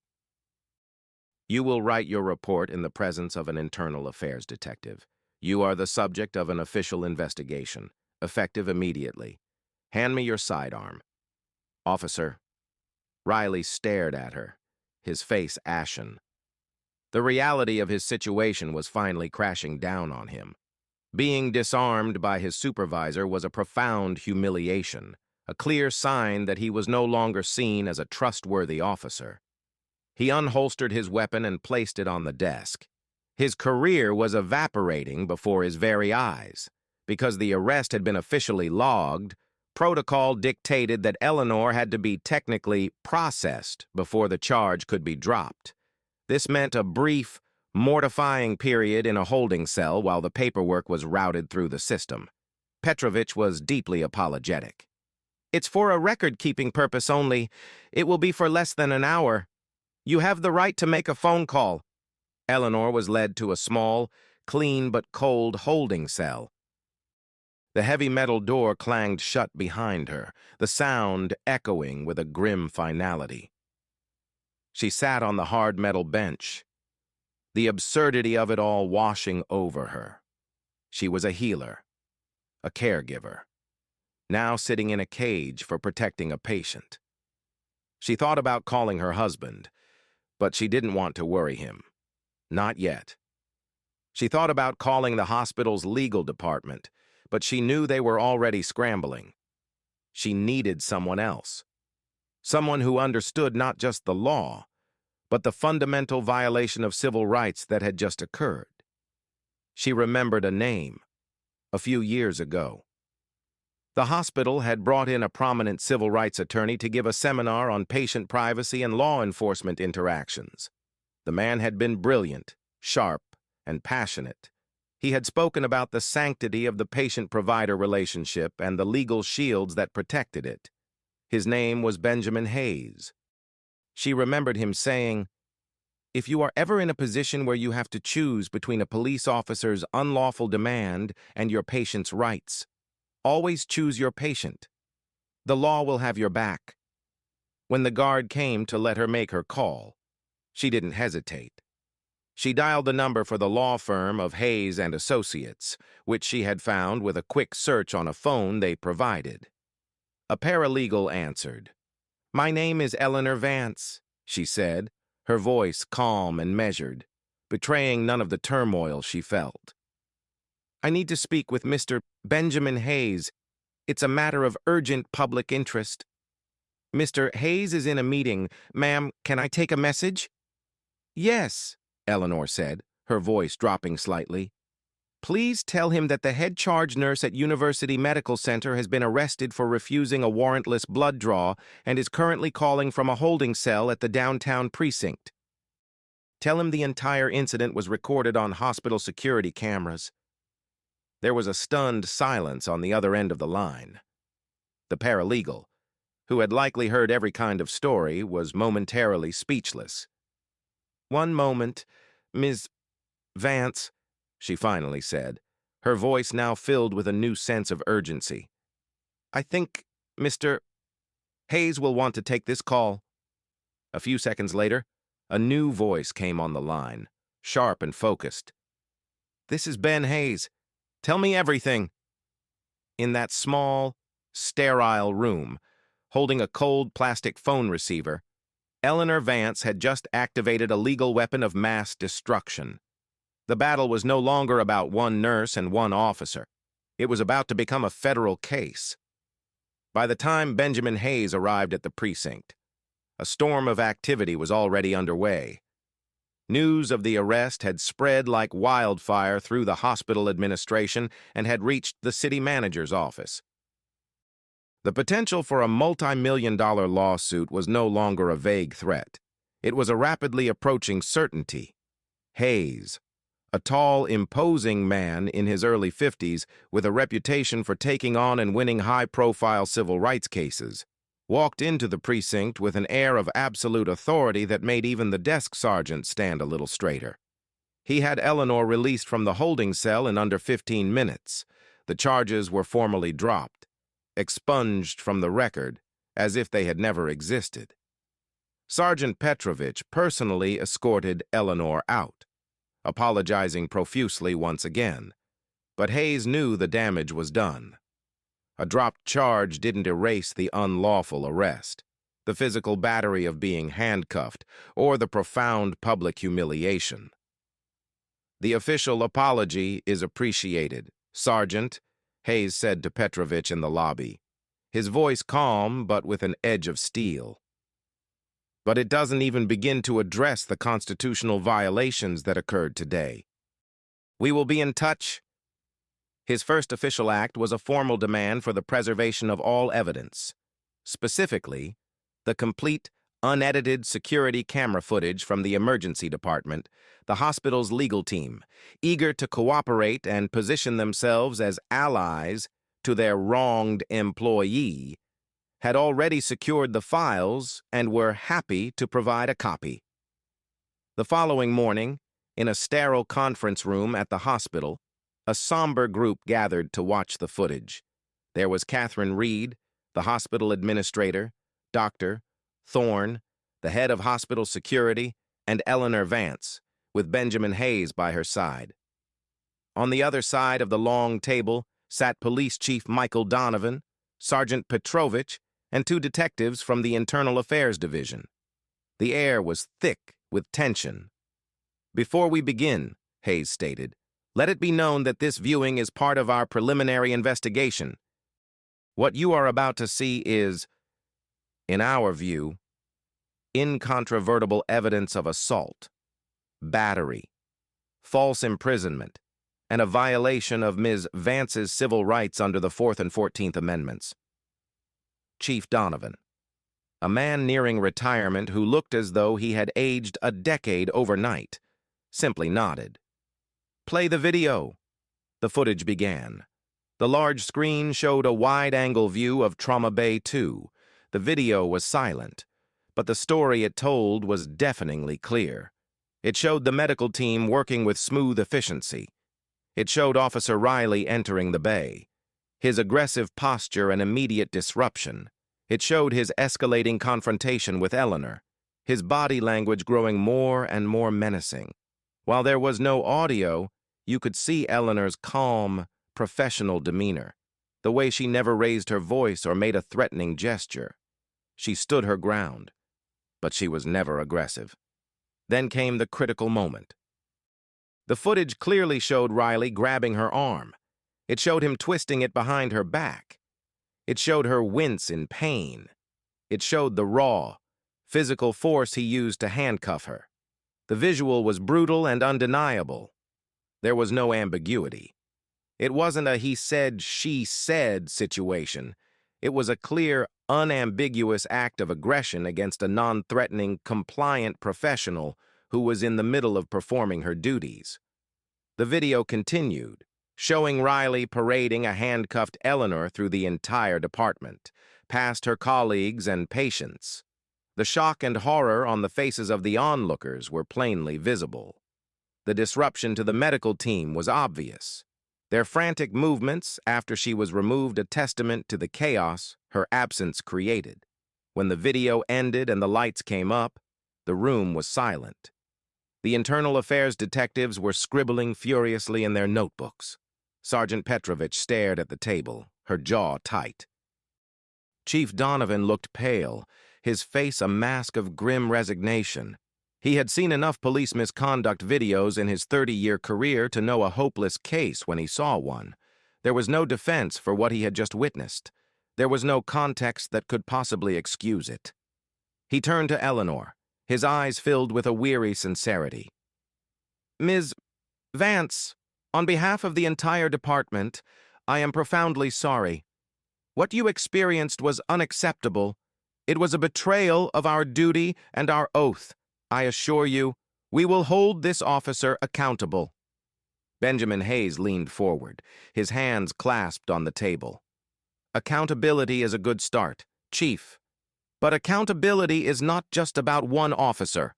You will write your report in the presence of an internal affairs detective. You are the subject of an official investigation, effective immediately. Hand me your sidearm. Officer. Riley stared at her, his face ashen. The reality of his situation was finally crashing down on him. Being disarmed by his supervisor was a profound humiliation, a clear sign that he was no longer seen as a trustworthy officer. He unholstered his weapon and placed it on the desk. His career was evaporating before his very eyes. Because the arrest had been officially logged, protocol dictated that Eleanor had to be technically processed before the charge could be dropped. This meant a brief, mortifying period in a holding cell while the paperwork was routed through the system. Petrovich was deeply apologetic. "It's for a record-keeping purpose only. It will be for less than an hour. You have the right to make a phone call." Eleanor was led to a small, clean but cold holding cell. The heavy metal door clanged shut behind her, the sound echoing with a grim finality. She sat on the hard metal bench, the absurdity of it all washing over her. She was a healer, a caregiver, now sitting in a cage for protecting a patient. She thought about calling her husband, but she didn't want to worry him. Not yet. She thought about calling the hospital's legal department, but she knew they were already scrambling. She needed someone else. Someone who understood not just the law, but the fundamental violation of civil rights that had just occurred. She remembered a name, a few years ago. The hospital had brought in a prominent civil rights attorney to give a seminar on patient privacy and law enforcement interactions. The man had been brilliant, sharp, and passionate. He had spoken about the sanctity of the patient-provider relationship and the legal shields that protected it. His name was Benjamin Hayes. She remembered him saying, "If you are ever in a position where you have to choose between a police officer's unlawful demand and your patient's rights, always choose your patient. The law will have your back." When the guard came to let her make her call, she didn't hesitate. She dialed the number for the law firm of Hayes and Associates, which she had found with a quick search on a phone they provided. A paralegal answered. "My name is Eleanor Vance," she said, her voice calm and measured, betraying none of the turmoil she felt. "I need to speak with Mr. Benjamin Hayes. It's a matter of urgent public interest." "Mr. Hayes is in a meeting. Ma'am, can I take a message?" "Yes," Eleanor said, her voice dropping slightly. "Please tell him that the head charge nurse at University Medical Center has been arrested for refusing a warrantless blood draw and is currently calling from a holding cell at the downtown precinct. Tell him the entire incident was recorded on hospital security cameras." There was a stunned silence on the other end of the line. The paralegal, who had likely heard every kind of story, was momentarily speechless. "One moment, Ms. Vance," she finally said, her voice now filled with a new sense of urgency. "I think Mr. Hayes will want to take this call." A few seconds later, a new voice came on the line, sharp and focused. "This is Ben Hayes. Tell me everything." In that small, sterile room, holding a cold plastic phone receiver, Eleanor Vance had just activated a legal weapon of mass destruction. The battle was no longer about one nurse and one officer. It was about to become a federal case. By the time Benjamin Hayes arrived at the precinct, a storm of activity was already underway. News of the arrest had spread like wildfire through the hospital administration and had reached the city manager's office. The potential for a multi-million-dollar lawsuit was no longer a vague threat. It was a rapidly approaching certainty. Hayes, a tall, imposing man in his early 50s with a reputation for taking on and winning high-profile civil rights cases, walked into the precinct with an air of absolute authority that made even the desk sergeant stand a little straighter. He had Eleanor released from the holding cell in under 15 minutes. The charges were formally dropped, expunged from the record as if they had never existed. Sergeant Petrovich personally escorted Eleanor out, apologizing profusely once again. But Hayes knew the damage was done. A dropped charge didn't erase the unlawful arrest, the physical battery of being handcuffed, or the profound public humiliation. "The official apology is appreciated, Sergeant," Hayes said to Petrovich in the lobby, his voice calm but with an edge of steel. "But it doesn't even begin to address the constitutional violations that occurred today. We will be in touch." His first official act was a formal demand for the preservation of all evidence, specifically, the complete, unedited security camera footage from the emergency department, the hospital's legal team, eager to cooperate and position themselves as allies to their wronged employee, had already secured the files and were happy to provide a copy. The following morning, in a sterile conference room at the hospital, a somber group gathered to watch the footage. There was Catherine Reed, the hospital administrator, Dr. Thorne, the head of hospital security, and Eleanor Vance, with Benjamin Hayes by her side. On the other side of the long table sat Police Chief Michael Donovan, Sergeant Petrovich, and 2 detectives from the Internal Affairs Division. The air was thick with tension. "Before we begin," Hayes stated, "let it be known that this viewing is part of our preliminary investigation. What you are about to see is, in our view, incontrovertible evidence of assault, battery, false imprisonment, and a violation of Ms. Vance's civil rights under the 4th and 14th Amendments." Chief Donovan, a man nearing retirement who looked as though he had aged a decade overnight, simply nodded. "Play the video." The footage began. The large screen showed a wide-angle view of Trauma Bay 2. The video was silent, but the story it told was deafeningly clear. It showed the medical team working with smooth efficiency. It showed Officer Riley entering the bay, his aggressive posture and immediate disruption. It showed his escalating confrontation with Eleanor, his body language growing more and more menacing. While there was no audio, you could see Eleanor's calm, professional demeanor, the way she never raised her voice or made a threatening gesture. She stood her ground, but she was never aggressive. Then came the critical moment. The footage clearly showed Riley grabbing her arm. It showed him twisting it behind her back. It showed her wince in pain. It showed the raw, physical force he used to handcuff her. The visual was brutal and undeniable. There was no ambiguity. It wasn't a he said, she said situation. It was a clear, unambiguous act of aggression against a non-threatening, compliant professional who was in the middle of performing her duties. The video continued, showing Riley parading a handcuffed Eleanor through the entire department, past her colleagues and patients. The shock and horror on the faces of the onlookers were plainly visible. The disruption to the medical team was obvious. Their frantic movements after she was removed a testament to the chaos her absence created. When the video ended and the lights came up, the room was silent. The Internal Affairs detectives were scribbling furiously in their notebooks. Sergeant Petrovich stared at the table, her jaw tight. Chief Donovan looked pale, his face a mask of grim resignation. He had seen enough police misconduct videos in his 30-year career to know a hopeless case when he saw one. There was no defense for what he had just witnessed. There was no context that could possibly excuse it. He turned to Eleanor, his eyes filled with a weary sincerity. "Ms. Vance, on behalf of the entire department, I am profoundly sorry. What you experienced was unacceptable. It was a betrayal of our duty and our oath. I assure you, we will hold this officer accountable." Benjamin Hayes leaned forward, his hands clasped on the table. "Accountability is a good start, Chief. But accountability is not just about one officer.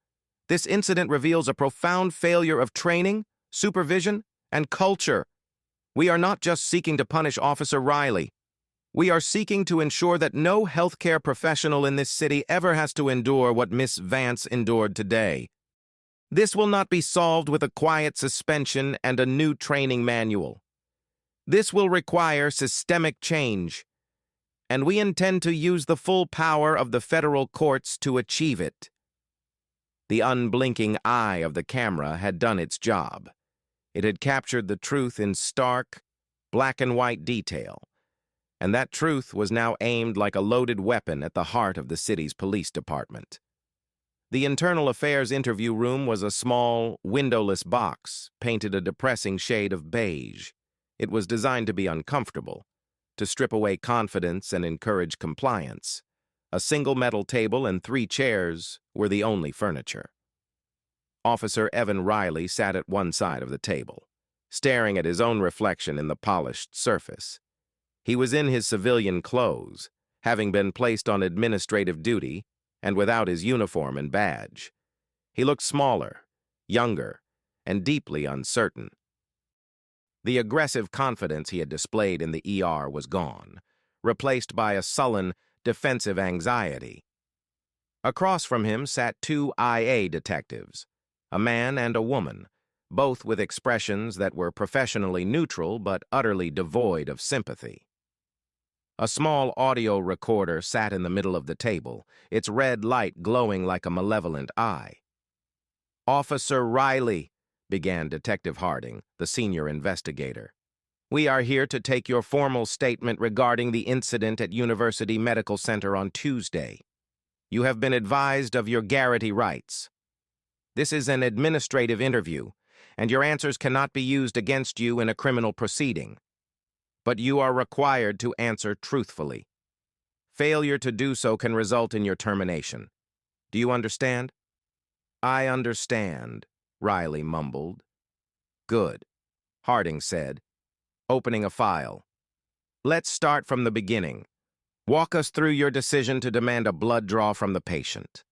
This incident reveals a profound failure of training, supervision, and culture. We are not just seeking to punish Officer Riley. We are seeking to ensure that no healthcare professional in this city ever has to endure what Miss Vance endured today. This will not be solved with a quiet suspension and a new training manual. This will require systemic change, and we intend to use the full power of the federal courts to achieve it. The unblinking eye of the camera had done its job. It had captured the truth in stark, black-and-white detail, and that truth was now aimed like a loaded weapon at the heart of the city's police department. The internal affairs interview room was a small, windowless box, painted a depressing shade of beige. It was designed to be uncomfortable, to strip away confidence and encourage compliance. A single metal table and 3 chairs were the only furniture. Officer Evan Riley sat at one side of the table, staring at his own reflection in the polished surface. He was in his civilian clothes, having been placed on administrative duty and without his uniform and badge. He looked smaller, younger, and deeply uncertain. The aggressive confidence he had displayed in the ER was gone, replaced by a sullen, defensive anxiety. Across from him sat 2 IA detectives, a man and a woman, both with expressions that were professionally neutral but utterly devoid of sympathy. A small audio recorder sat in the middle of the table, its red light glowing like a malevolent eye. "Officer Riley," began Detective Harding, the senior investigator, "we are here to take your formal statement regarding the incident at University Medical Center on Tuesday. You have been advised of your garrity rights. This is an administrative interview, and your answers cannot be used against you in a criminal proceeding. But you are required to answer truthfully. Failure to do so can result in your termination. Do you understand?" "I understand," Riley mumbled. "Good," Harding said, opening a file. "Let's start from the beginning. Walk us through your decision to demand a blood draw from the patient."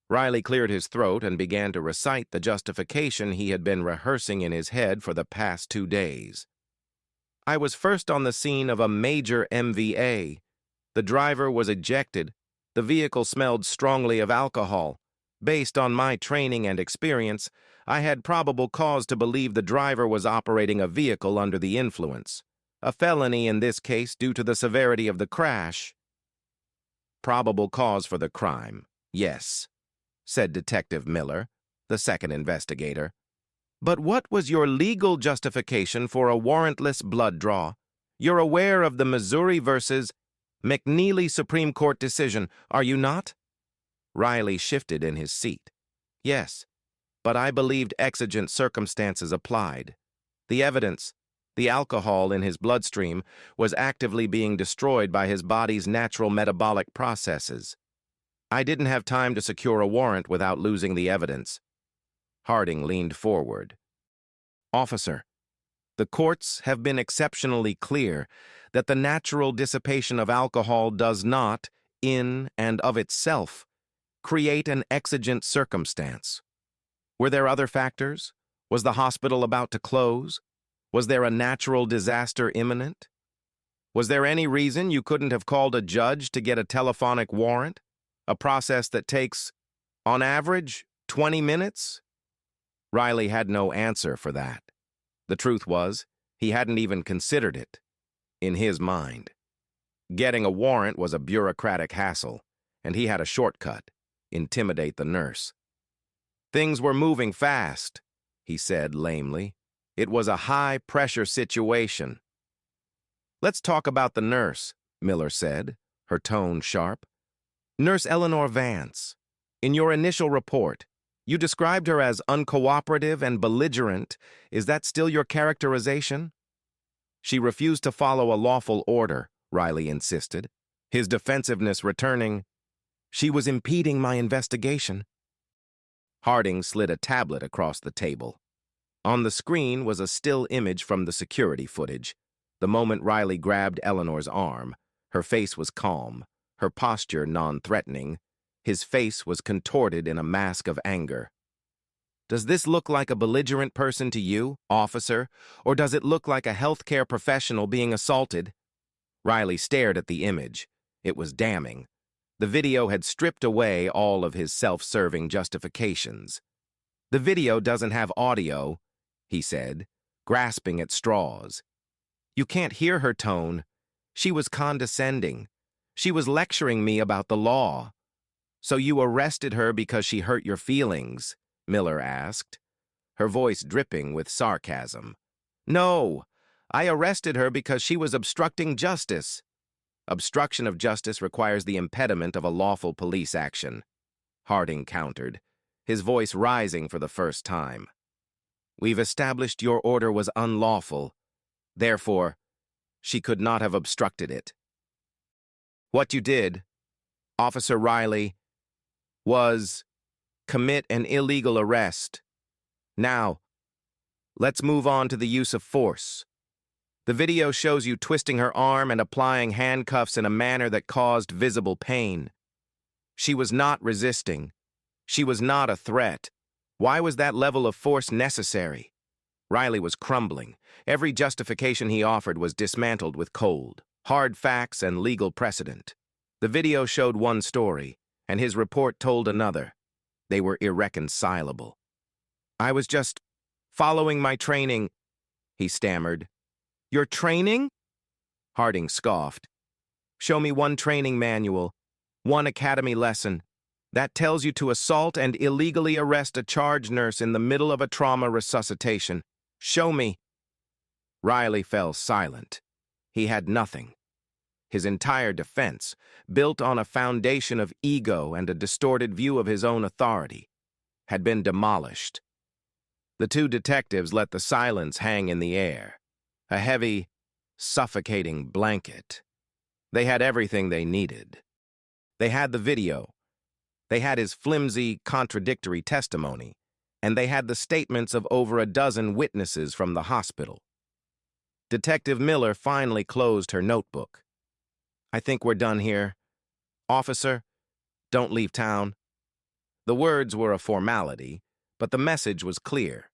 Riley cleared his throat and began to recite the justification he had been rehearsing in his head for the past 2 days. "I was first on the scene of a major MVA. The driver was ejected. The vehicle smelled strongly of alcohol. Based on my training and experience, I had probable cause to believe the driver was operating a vehicle under the influence. A felony in this case due to the severity of the crash." "Probable cause for the crime, yes," said Detective Miller, the second investigator. "But what was your legal justification for a warrantless blood draw? You're aware of the Missouri versus McNeely Supreme Court decision, are you not?" Riley shifted in his seat. "Yes, but I believed exigent circumstances applied. The evidence, the alcohol in his bloodstream, was actively being destroyed by his body's natural metabolic processes. I didn't have time to secure a warrant without losing the evidence." Harding leaned forward. "Officer, the courts have been exceptionally clear that the natural dissipation of alcohol does not, in and of itself, create an exigent circumstance. Were there other factors? Was the hospital about to close? Was there a natural disaster imminent? Was there any reason you couldn't have called a judge to get a telephonic warrant? A process that takes, on average, 20 minutes? Riley had no answer for that. The truth was, he hadn't even considered it. In his mind. Getting a warrant was a bureaucratic hassle, and he had a shortcut: intimidate the nurse. "Things were moving fast," he said lamely. "It was a high-pressure situation." "Let's talk about the nurse," Miller said, her tone sharp. "Nurse Eleanor Vance. In your initial report, you described her as uncooperative and belligerent. Is that still your characterization?" "She refused to follow a lawful order," Riley insisted, his defensiveness returning. "She was impeding my investigation." Harding slid a tablet across the table. On the screen was a still image from the security footage. The moment Riley grabbed Eleanor's arm, her face was calm, her posture non-threatening. His face was contorted in a mask of anger. "Does this look like a belligerent person to you, officer, or does it look like a healthcare professional being assaulted?" Riley stared at the image. It was damning. The video had stripped away all of his self-serving justifications. "The video doesn't have audio," he said, grasping at straws. "You can't hear her tone. She was condescending. She was lecturing me about the law." "So you arrested her because she hurt your feelings?" Miller asked, her voice dripping with sarcasm. "No, I arrested her because she was obstructing justice." "Obstruction of justice requires the impediment of a lawful police action," Harding countered, his voice rising for the first time. "We've established your order was unlawful. Therefore, she could not have obstructed it. What you did, Officer Riley, was commit an illegal arrest. Now, let's move on to the use of force. The video shows you twisting her arm and applying handcuffs in a manner that caused visible pain. She was not resisting. She was not a threat. Why was that level of force necessary?" Riley was crumbling. Every justification he offered was dismantled with cold, hard facts and legal precedent. The video showed one story, and his report told another. They were irreconcilable. "I was just following my training," he stammered. "Your training?" Harding scoffed. "Show me one training manual, one academy lesson that tells you to assault and illegally arrest a charge nurse in the middle of a trauma resuscitation. Show me." Riley fell silent. He had nothing. His entire defense, built on a foundation of ego and a distorted view of his own authority, had been demolished. The two detectives let the silence hang in the air, a heavy, suffocating blanket. They had everything they needed. They had the video. They had his flimsy, contradictory testimony, and they had the statements of over a dozen witnesses from the hospital. Detective Miller finally closed her notebook. "I think we're done here. Officer, don't leave town." The words were a formality, but the message was clear.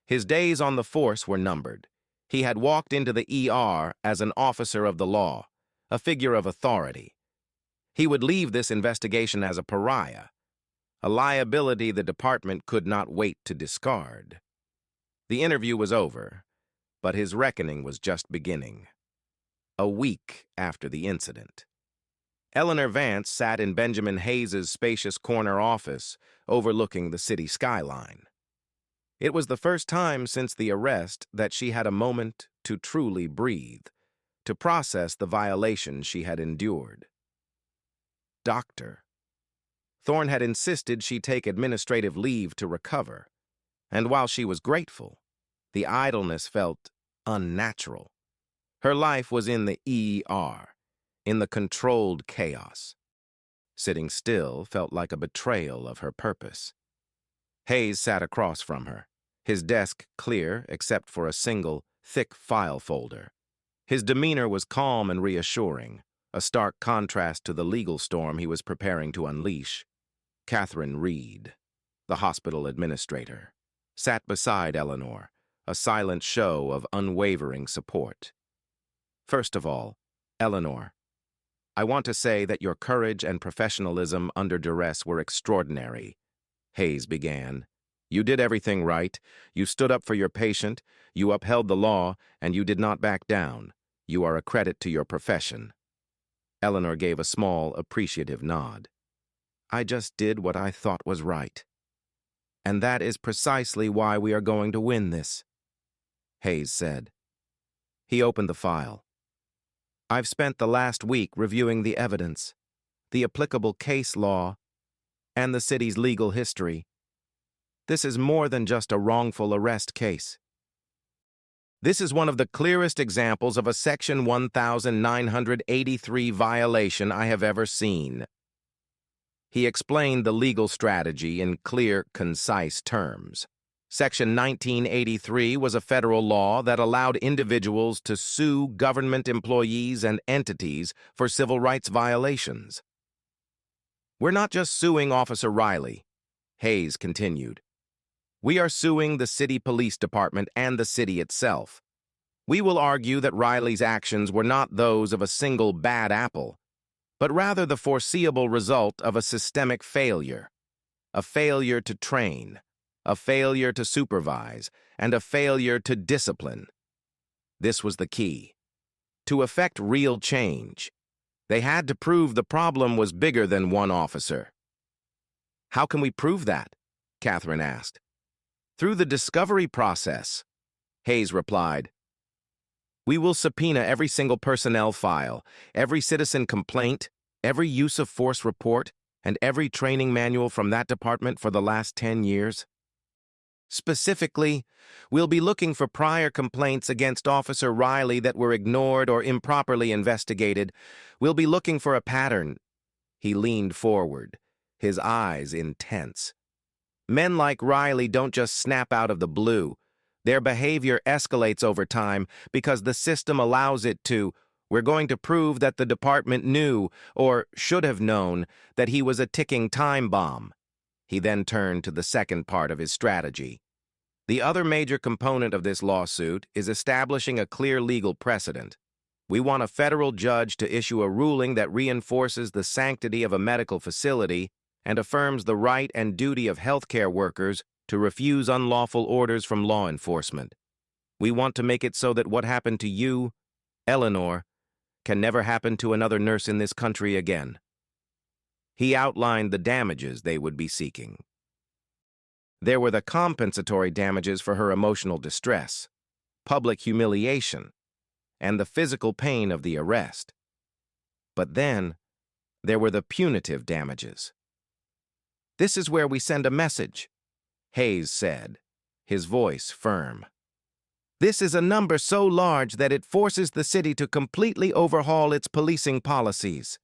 His days on the force were numbered. He had walked into the ER as an officer of the law, a figure of authority. He would leave this investigation as a pariah, a liability the department could not wait to discard. The interview was over, but his reckoning was just beginning. A week after the incident, Eleanor Vance sat in Benjamin Hayes's spacious corner office overlooking the city skyline. It was the first time since the arrest that she had a moment to truly breathe, to process the violation she had endured. Doctor. Thorne had insisted she take administrative leave to recover, and while she was grateful, the idleness felt unnatural. Her life was in the ER, in the controlled chaos. Sitting still felt like a betrayal of her purpose. Hayes sat across from her, his desk clear except for a single, thick file folder. His demeanor was calm and reassuring, a stark contrast to the legal storm he was preparing to unleash. Catherine Reed, the hospital administrator, sat beside Eleanor, a silent show of unwavering support. "First of all, Eleanor, I want to say that your courage and professionalism under duress were extraordinary," Hayes began. "You did everything right. You stood up for your patient, you upheld the law, and you did not back down. You are a credit to your profession." Eleanor gave a small, appreciative nod. "I just did what I thought was right. And that is precisely why we are going to win this," Hayes said. He opened the file. "I've spent the last week reviewing the evidence, the applicable case law, and the city's legal history. This is more than just a wrongful arrest case. This is one of the clearest examples of a Section 1983 violation I have ever seen." He explained the legal strategy in clear, concise terms. Section 1983 was a federal law that allowed individuals to sue government employees and entities for civil rights violations. "We're not just suing Officer Riley," Hayes continued. "We are suing the city police department and the city itself. We will argue that Riley's actions were not those of a single bad apple, but rather the foreseeable result of a systemic failure. A failure to train, a failure to supervise, and a failure to discipline. This was the key. To effect real change, they had to prove the problem was bigger than one officer. How can we prove that? Catherine asked. Through the discovery process, Hayes replied. We will subpoena every single personnel file, every citizen complaint, every use of force report, and every training manual from that department for the last 10 years. Specifically, we'll be looking for prior complaints against Officer Riley that were ignored or improperly investigated. We'll be looking for a pattern. He leaned forward, his eyes intense. Men like Riley don't just snap out of the blue. Their behavior escalates over time because the system allows it to. We're going to prove that the department knew, or should have known, that he was a ticking time bomb. He then turned to the second part of his strategy. The other major component of this lawsuit is establishing a clear legal precedent. We want a federal judge to issue a ruling that reinforces the sanctity of a medical facility and affirms the right and duty of healthcare workers to refuse unlawful orders from law enforcement. We want to make it so that what happened to you, Eleanor, can never happen to another nurse in this country again. He outlined the damages they would be seeking. There were the compensatory damages for her emotional distress, public humiliation, and the physical pain of the arrest. But then, there were the punitive damages. This is where we send a message, Hayes said, his voice firm. This is a number so large that it forces the city to completely overhaul its policing policies.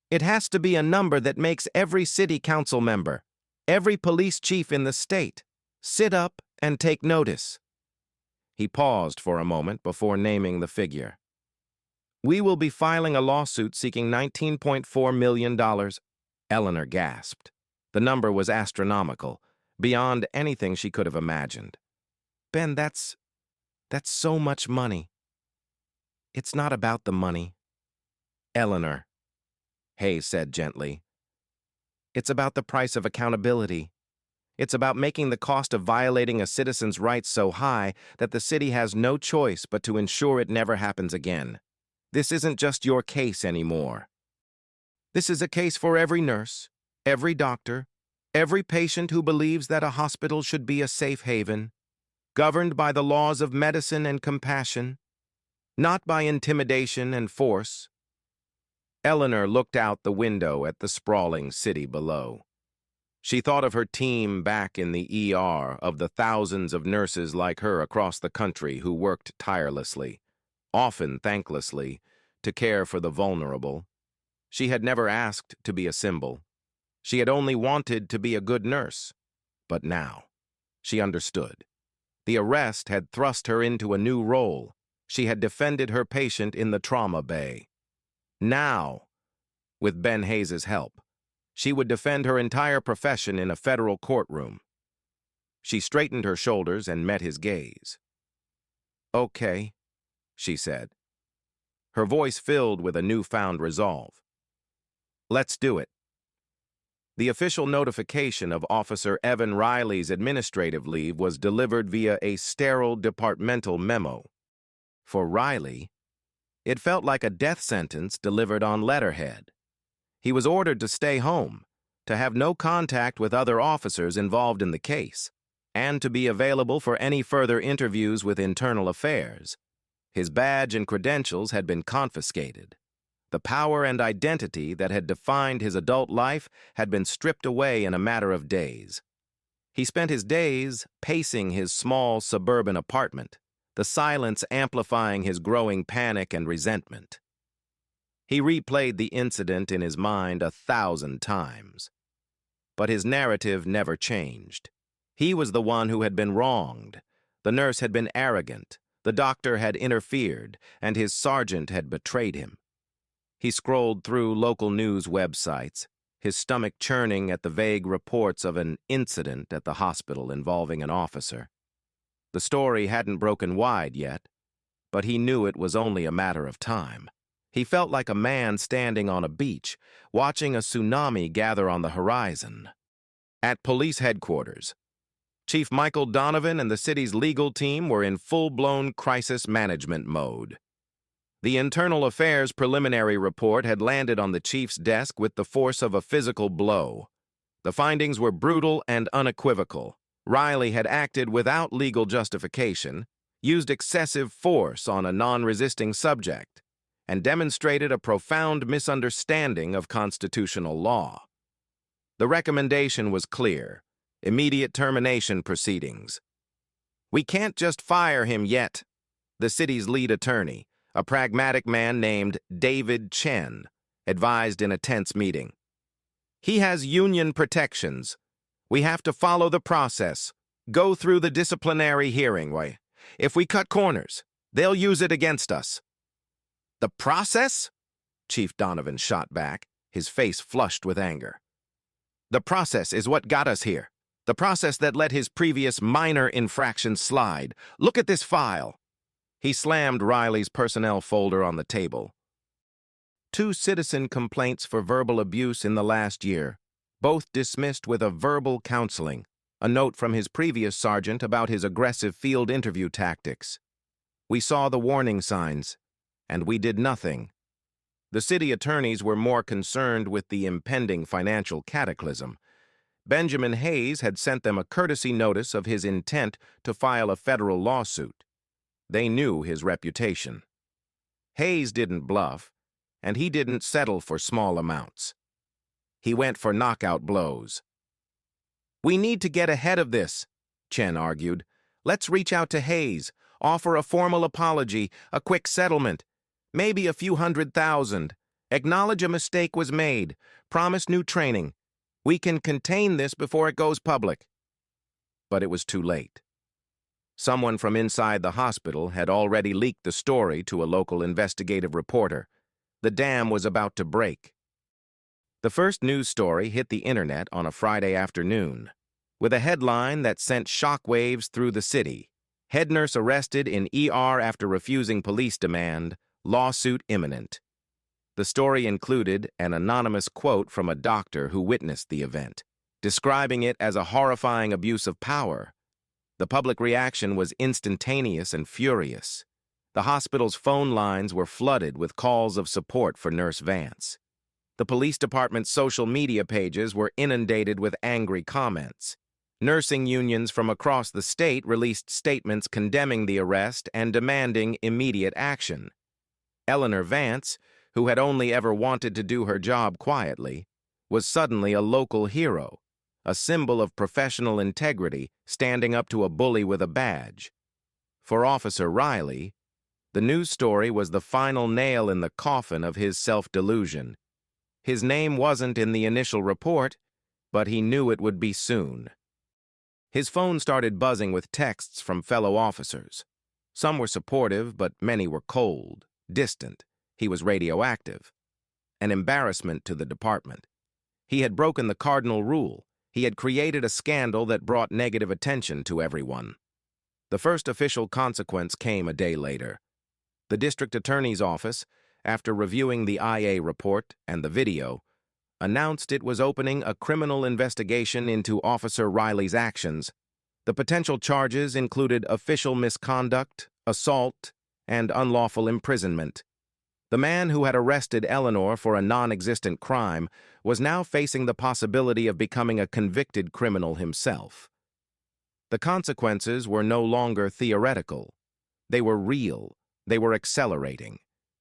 It has to be a number that makes every city council member, every police chief in the state, sit up and take notice. He paused for a moment before naming the figure. We will be filing a lawsuit seeking $19.4 million. Eleanor gasped. The number was astronomical, beyond anything she could have imagined. Ben, that's so much money. It's not about the money. Eleanor, Hayes said gently. It's about the price of accountability. It's about making the cost of violating a citizen's rights so high that the city has no choice but to ensure it never happens again. This isn't just your case anymore. This is a case for every nurse, every doctor, every patient who believes that a hospital should be a safe haven, governed by the laws of medicine and compassion, not by intimidation and force. Eleanor looked out the window at the sprawling city below. She thought of her team back in the ER, of the thousands of nurses like her across the country who worked tirelessly, often thanklessly, to care for the vulnerable. She had never asked to be a symbol. She had only wanted to be a good nurse. But now, she understood. The arrest had thrust her into a new role. She had defended her patient in the trauma bay. Now, with Ben Hayes' help, she would defend her entire profession in a federal courtroom. She straightened her shoulders and met his gaze. Okay, she said, her voice filled with a newfound resolve. Let's do it. The official notification of Officer Evan Riley's administrative leave was delivered via a sterile departmental memo. For Riley, it felt like a death sentence delivered on letterhead. He was ordered to stay home, to have no contact with other officers involved in the case, and to be available for any further interviews with internal affairs. His badge and credentials had been confiscated. The power and identity that had defined his adult life had been stripped away in a matter of days. He spent his days pacing his small suburban apartment, the silence amplifying his growing panic and resentment. He replayed the incident in his mind 1,000 times. But his narrative never changed. He was the one who had been wronged. The nurse had been arrogant. The doctor had interfered, and his sergeant had betrayed him. He scrolled through local news websites, his stomach churning at the vague reports of an incident at the hospital involving an officer. The story hadn't broken wide yet, but he knew it was only a matter of time. He felt like a man standing on a beach, watching a tsunami gather on the horizon. At police headquarters, Chief Michael Donovan and the city's legal team were in full-blown crisis management mode. The Internal Affairs preliminary report had landed on the chief's desk with the force of a physical blow. The findings were brutal and unequivocal. Riley had acted without legal justification, used excessive force on a non-resisting subject, and demonstrated a profound misunderstanding of constitutional law. The recommendation was clear: immediate termination proceedings. "We can't just fire him yet," the city's lead attorney, a pragmatic man named David Chen, advised in a tense meeting. "He has union protections. We have to follow the process, go through the disciplinary hearing way. If we cut corners, they'll use it against us." "The process?" Chief Donovan shot back, his face flushed with anger. "The process is what got us here. The process that let his previous minor infractions slide. Look at this file." He slammed Riley's personnel folder on the table. 2 citizen complaints for verbal abuse in the last year, both dismissed with a verbal counseling, a note from his previous sergeant about his aggressive field interview tactics. "We saw the warning signs, and we did nothing." The city attorneys were more concerned with the impending financial cataclysm. Benjamin Hayes had sent them a courtesy notice of his intent to file a federal lawsuit. They knew his reputation. Hayes didn't bluff, and he didn't settle for small amounts. He went for knockout blows. "We need to get ahead of this," Chen argued. "Let's reach out to Hayes, offer a formal apology, a quick settlement, maybe a few $100,000. Acknowledge a mistake was made, promise new training. We can contain this before it goes public." But it was too late. Someone from inside the hospital had already leaked the story to a local investigative reporter. The dam was about to break. The first news story hit the internet on a Friday afternoon, with a headline that sent shockwaves through the city. "Head nurse arrested in ER after refusing police demand, lawsuit imminent." The story included an anonymous quote from a doctor who witnessed the event, describing it as a horrifying abuse of power. The public reaction was instantaneous and furious. The hospital's phone lines were flooded with calls of support for Nurse Vance. The police department's social media pages were inundated with angry comments. Nursing unions from across the state released statements condemning the arrest and demanding immediate action. Eleanor Vance, who had only ever wanted to do her job quietly, was suddenly a local hero, a symbol of professional integrity, standing up to a bully with a badge. For Officer Riley, the news story was the final nail in the coffin of his self-delusion. His name wasn't in the initial report, but he knew it would be soon. His phone started buzzing with texts from fellow officers. Some were supportive, but many were cold, distant. He was radioactive. An embarrassment to the department. He had broken the cardinal rule. He had created a scandal that brought negative attention to everyone. The first official consequence came a day later. The district attorney's office, after reviewing the IA report and the video, announced it was opening a criminal investigation into Officer Riley's actions. The potential charges included official misconduct, assault, and unlawful imprisonment. The man who had arrested Eleanor for a non-existent crime was now facing the possibility of becoming a convicted criminal himself. The consequences were no longer theoretical. They were real, they were accelerating,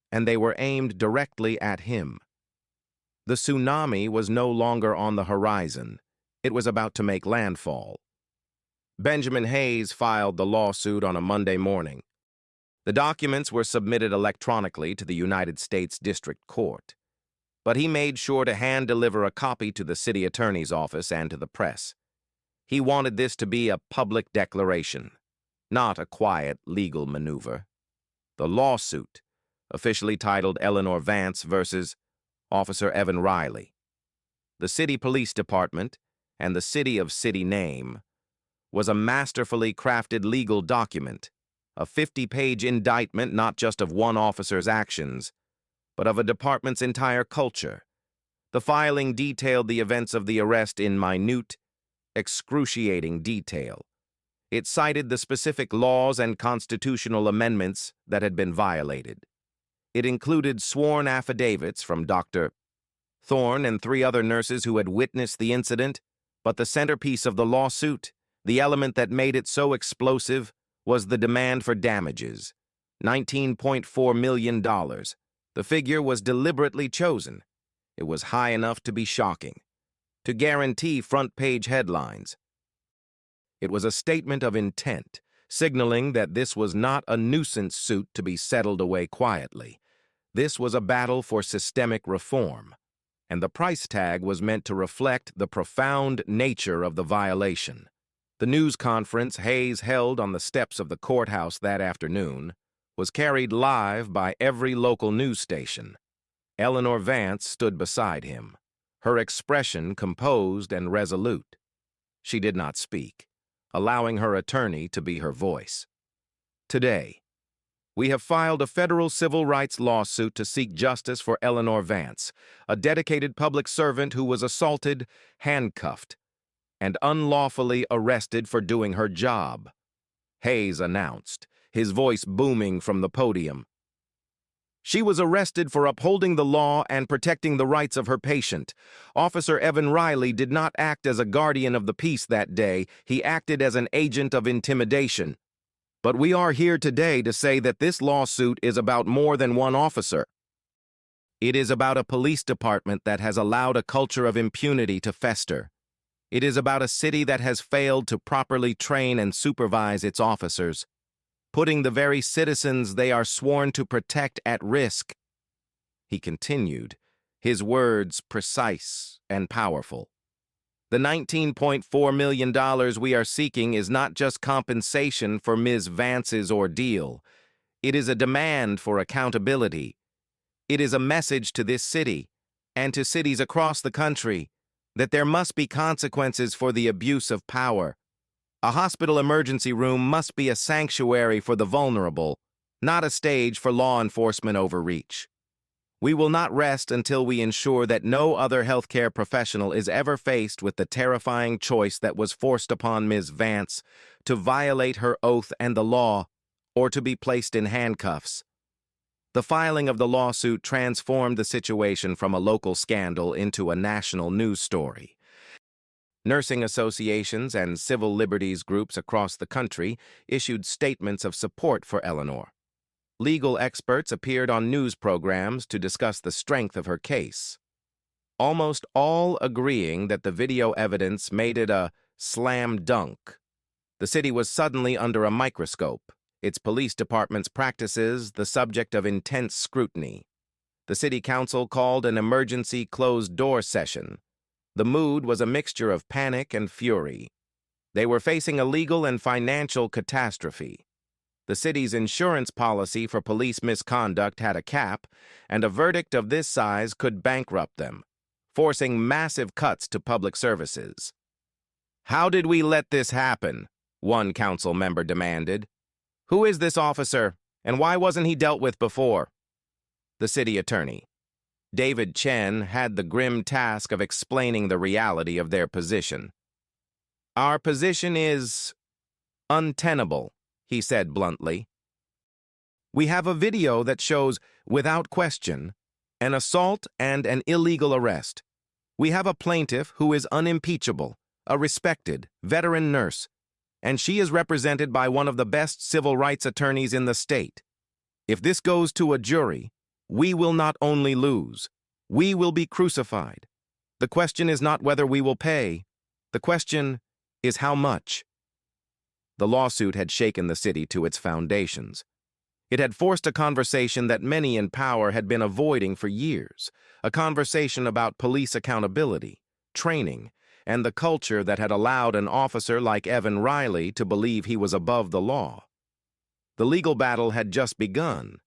and they were aimed directly at him. The tsunami was no longer on the horizon. It was about to make landfall. Benjamin Hayes filed the lawsuit on a Monday morning. The documents were submitted electronically to the United States District Court, but he made sure to hand-deliver a copy to the city attorney's office and to the press. He wanted this to be a public declaration, not a quiet legal maneuver. The lawsuit, officially titled Eleanor Vance versus Officer Evan Riley, the city police department, and the city of city name, was a masterfully crafted legal document a 50-page indictment not just of one officer's actions, but of a department's entire culture. The filing detailed the events of the arrest in minute, excruciating detail. It cited the specific laws and constitutional amendments that had been violated. It included sworn affidavits from Dr. Thorne and 3 other nurses who had witnessed the incident, but the centerpiece of the lawsuit, the element that made it so explosive, was the demand for damages, $19.4 million. The figure was deliberately chosen. It was high enough to be shocking, to guarantee front-page headlines. It was a statement of intent, signaling that this was not a nuisance suit to be settled away quietly. This was a battle for systemic reform, and the price tag was meant to reflect the profound nature of the violation. The news conference Hayes held on the steps of the courthouse that afternoon was carried live by every local news station. Eleanor Vance stood beside him, her expression composed and resolute. She did not speak, allowing her attorney to be her voice. Today, we have filed a federal civil rights lawsuit to seek justice for Eleanor Vance, a dedicated public servant who was assaulted, handcuffed, and unlawfully arrested for doing her job. Hayes announced, his voice booming from the podium. She was arrested for upholding the law and protecting the rights of her patient. Officer Evan Riley did not act as a guardian of the peace that day. He acted as an agent of intimidation. But we are here today to say that this lawsuit is about more than one officer. It is about a police department that has allowed a culture of impunity to fester. It is about a city that has failed to properly train and supervise its officers, putting the very citizens they are sworn to protect at risk. He continued, his words precise and powerful. The $19.4 million we are seeking is not just compensation for Ms. Vance's ordeal. It is a demand for accountability. It is a message to this city, and to cities across the country, that there must be consequences for the abuse of power. A hospital emergency room must be a sanctuary for the vulnerable, not a stage for law enforcement overreach. We will not rest until we ensure that no other healthcare professional is ever faced with the terrifying choice that was forced upon Ms. Vance to violate her oath and the law, or to be placed in handcuffs. The filing of the lawsuit transformed the situation from a local scandal into a national news story. Nursing associations and civil liberties groups across the country issued statements of support for Eleanor. Legal experts appeared on news programs to discuss the strength of her case, almost all agreeing that the video evidence made it a slam dunk. The city was suddenly under a microscope, its police department's practices the subject of intense scrutiny. The city council called an emergency closed-door session. The mood was a mixture of panic and fury. They were facing a legal and financial catastrophe. The city's insurance policy for police misconduct had a cap, and a verdict of this size could bankrupt them, forcing massive cuts to public services. "How did we let this happen?" one council member demanded. "Who is this officer, and why wasn't he dealt with before?" The city attorney, David Chen, had the grim task of explaining the reality of their position. "Our position is untenable," he said bluntly. "We have a video that shows, without question, an assault and an illegal arrest. We have a plaintiff who is unimpeachable, a respected, veteran nurse, and she is represented by one of the best civil rights attorneys in the state. If this goes to a jury, we will not only lose, we will be crucified. The question is not whether we will pay. The question is how much." The lawsuit had shaken the city to its foundations. It had forced a conversation that many in power had been avoiding for years, a conversation about police accountability, training, and the culture that had allowed an officer like Evan Riley to believe he was above the law. The legal battle had just begun,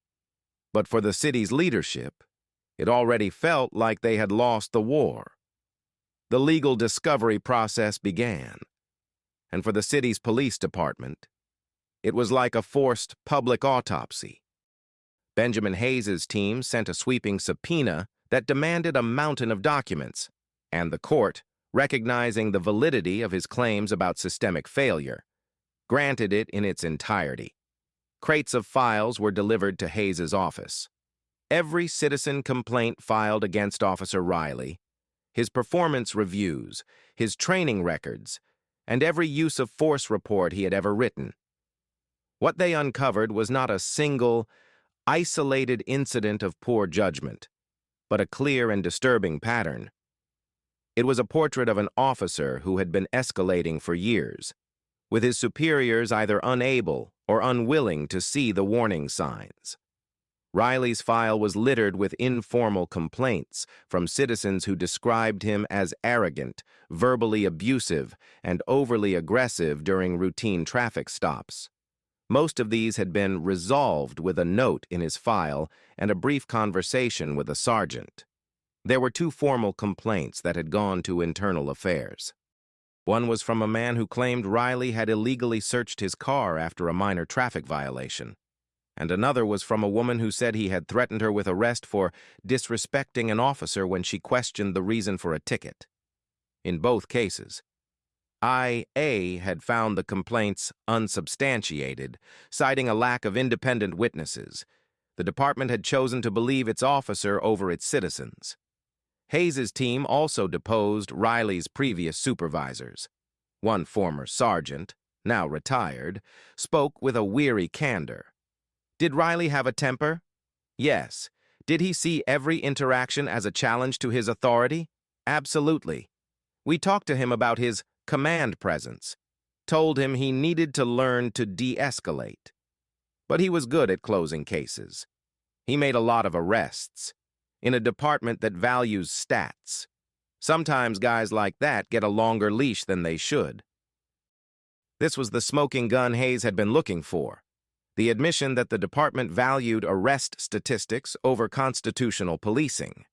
but for the city's leadership, it already felt like they had lost the war. The legal discovery process began, and for the city's police department, It was like a forced public autopsy. Benjamin Hayes's team sent a sweeping subpoena that demanded a mountain of documents, and the court, recognizing the validity of his claims about systemic failure, granted it in its entirety. Crates of files were delivered to Hayes's office. Every citizen complaint filed against Officer Riley, his performance reviews, his training records, and every use of force report he had ever written. What they uncovered was not a single, isolated incident of poor judgment, but a clear and disturbing pattern. It was a portrait of an officer who had been escalating for years, with his superiors either unable or unwilling to see the warning signs. Riley's file was littered with informal complaints from citizens who described him as arrogant, verbally abusive, and overly aggressive during routine traffic stops. Most of these had been resolved with a note in his file and a brief conversation with a sergeant. There were 2 formal complaints that had gone to internal affairs. One was from a man who claimed Riley had illegally searched his car after a minor traffic violation, and another was from a woman who said he had threatened her with arrest for disrespecting an officer when she questioned the reason for a ticket. In both cases, IA had found the complaints unsubstantiated, citing a lack of independent witnesses. The department had chosen to believe its officer over its citizens. Hayes's team also deposed Riley's previous supervisors. One former sergeant, now retired, spoke with a weary candor. Did Riley have a temper? Yes. Did he see every interaction as a challenge to his authority? Absolutely. We talked to him about his command presence, told him he needed to learn to de-escalate. But he was good at closing cases. He made a lot of arrests, in a department that values stats. Sometimes guys like that get a longer leash than they should. This was the smoking gun Hayes had been looking for. The admission that the department valued arrest statistics over constitutional policing.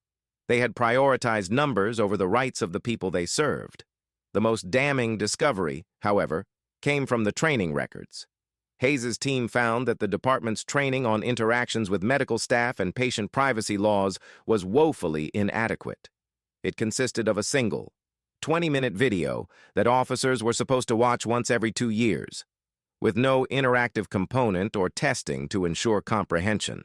They had prioritized numbers over the rights of the people they served. The most damning discovery, however, came from the training records. Hayes's team found that the department's training on interactions with medical staff and patient privacy laws was woefully inadequate. It consisted of a single, 20-minute video that officers were supposed to watch once every 2 years, with no interactive component or testing to ensure comprehension.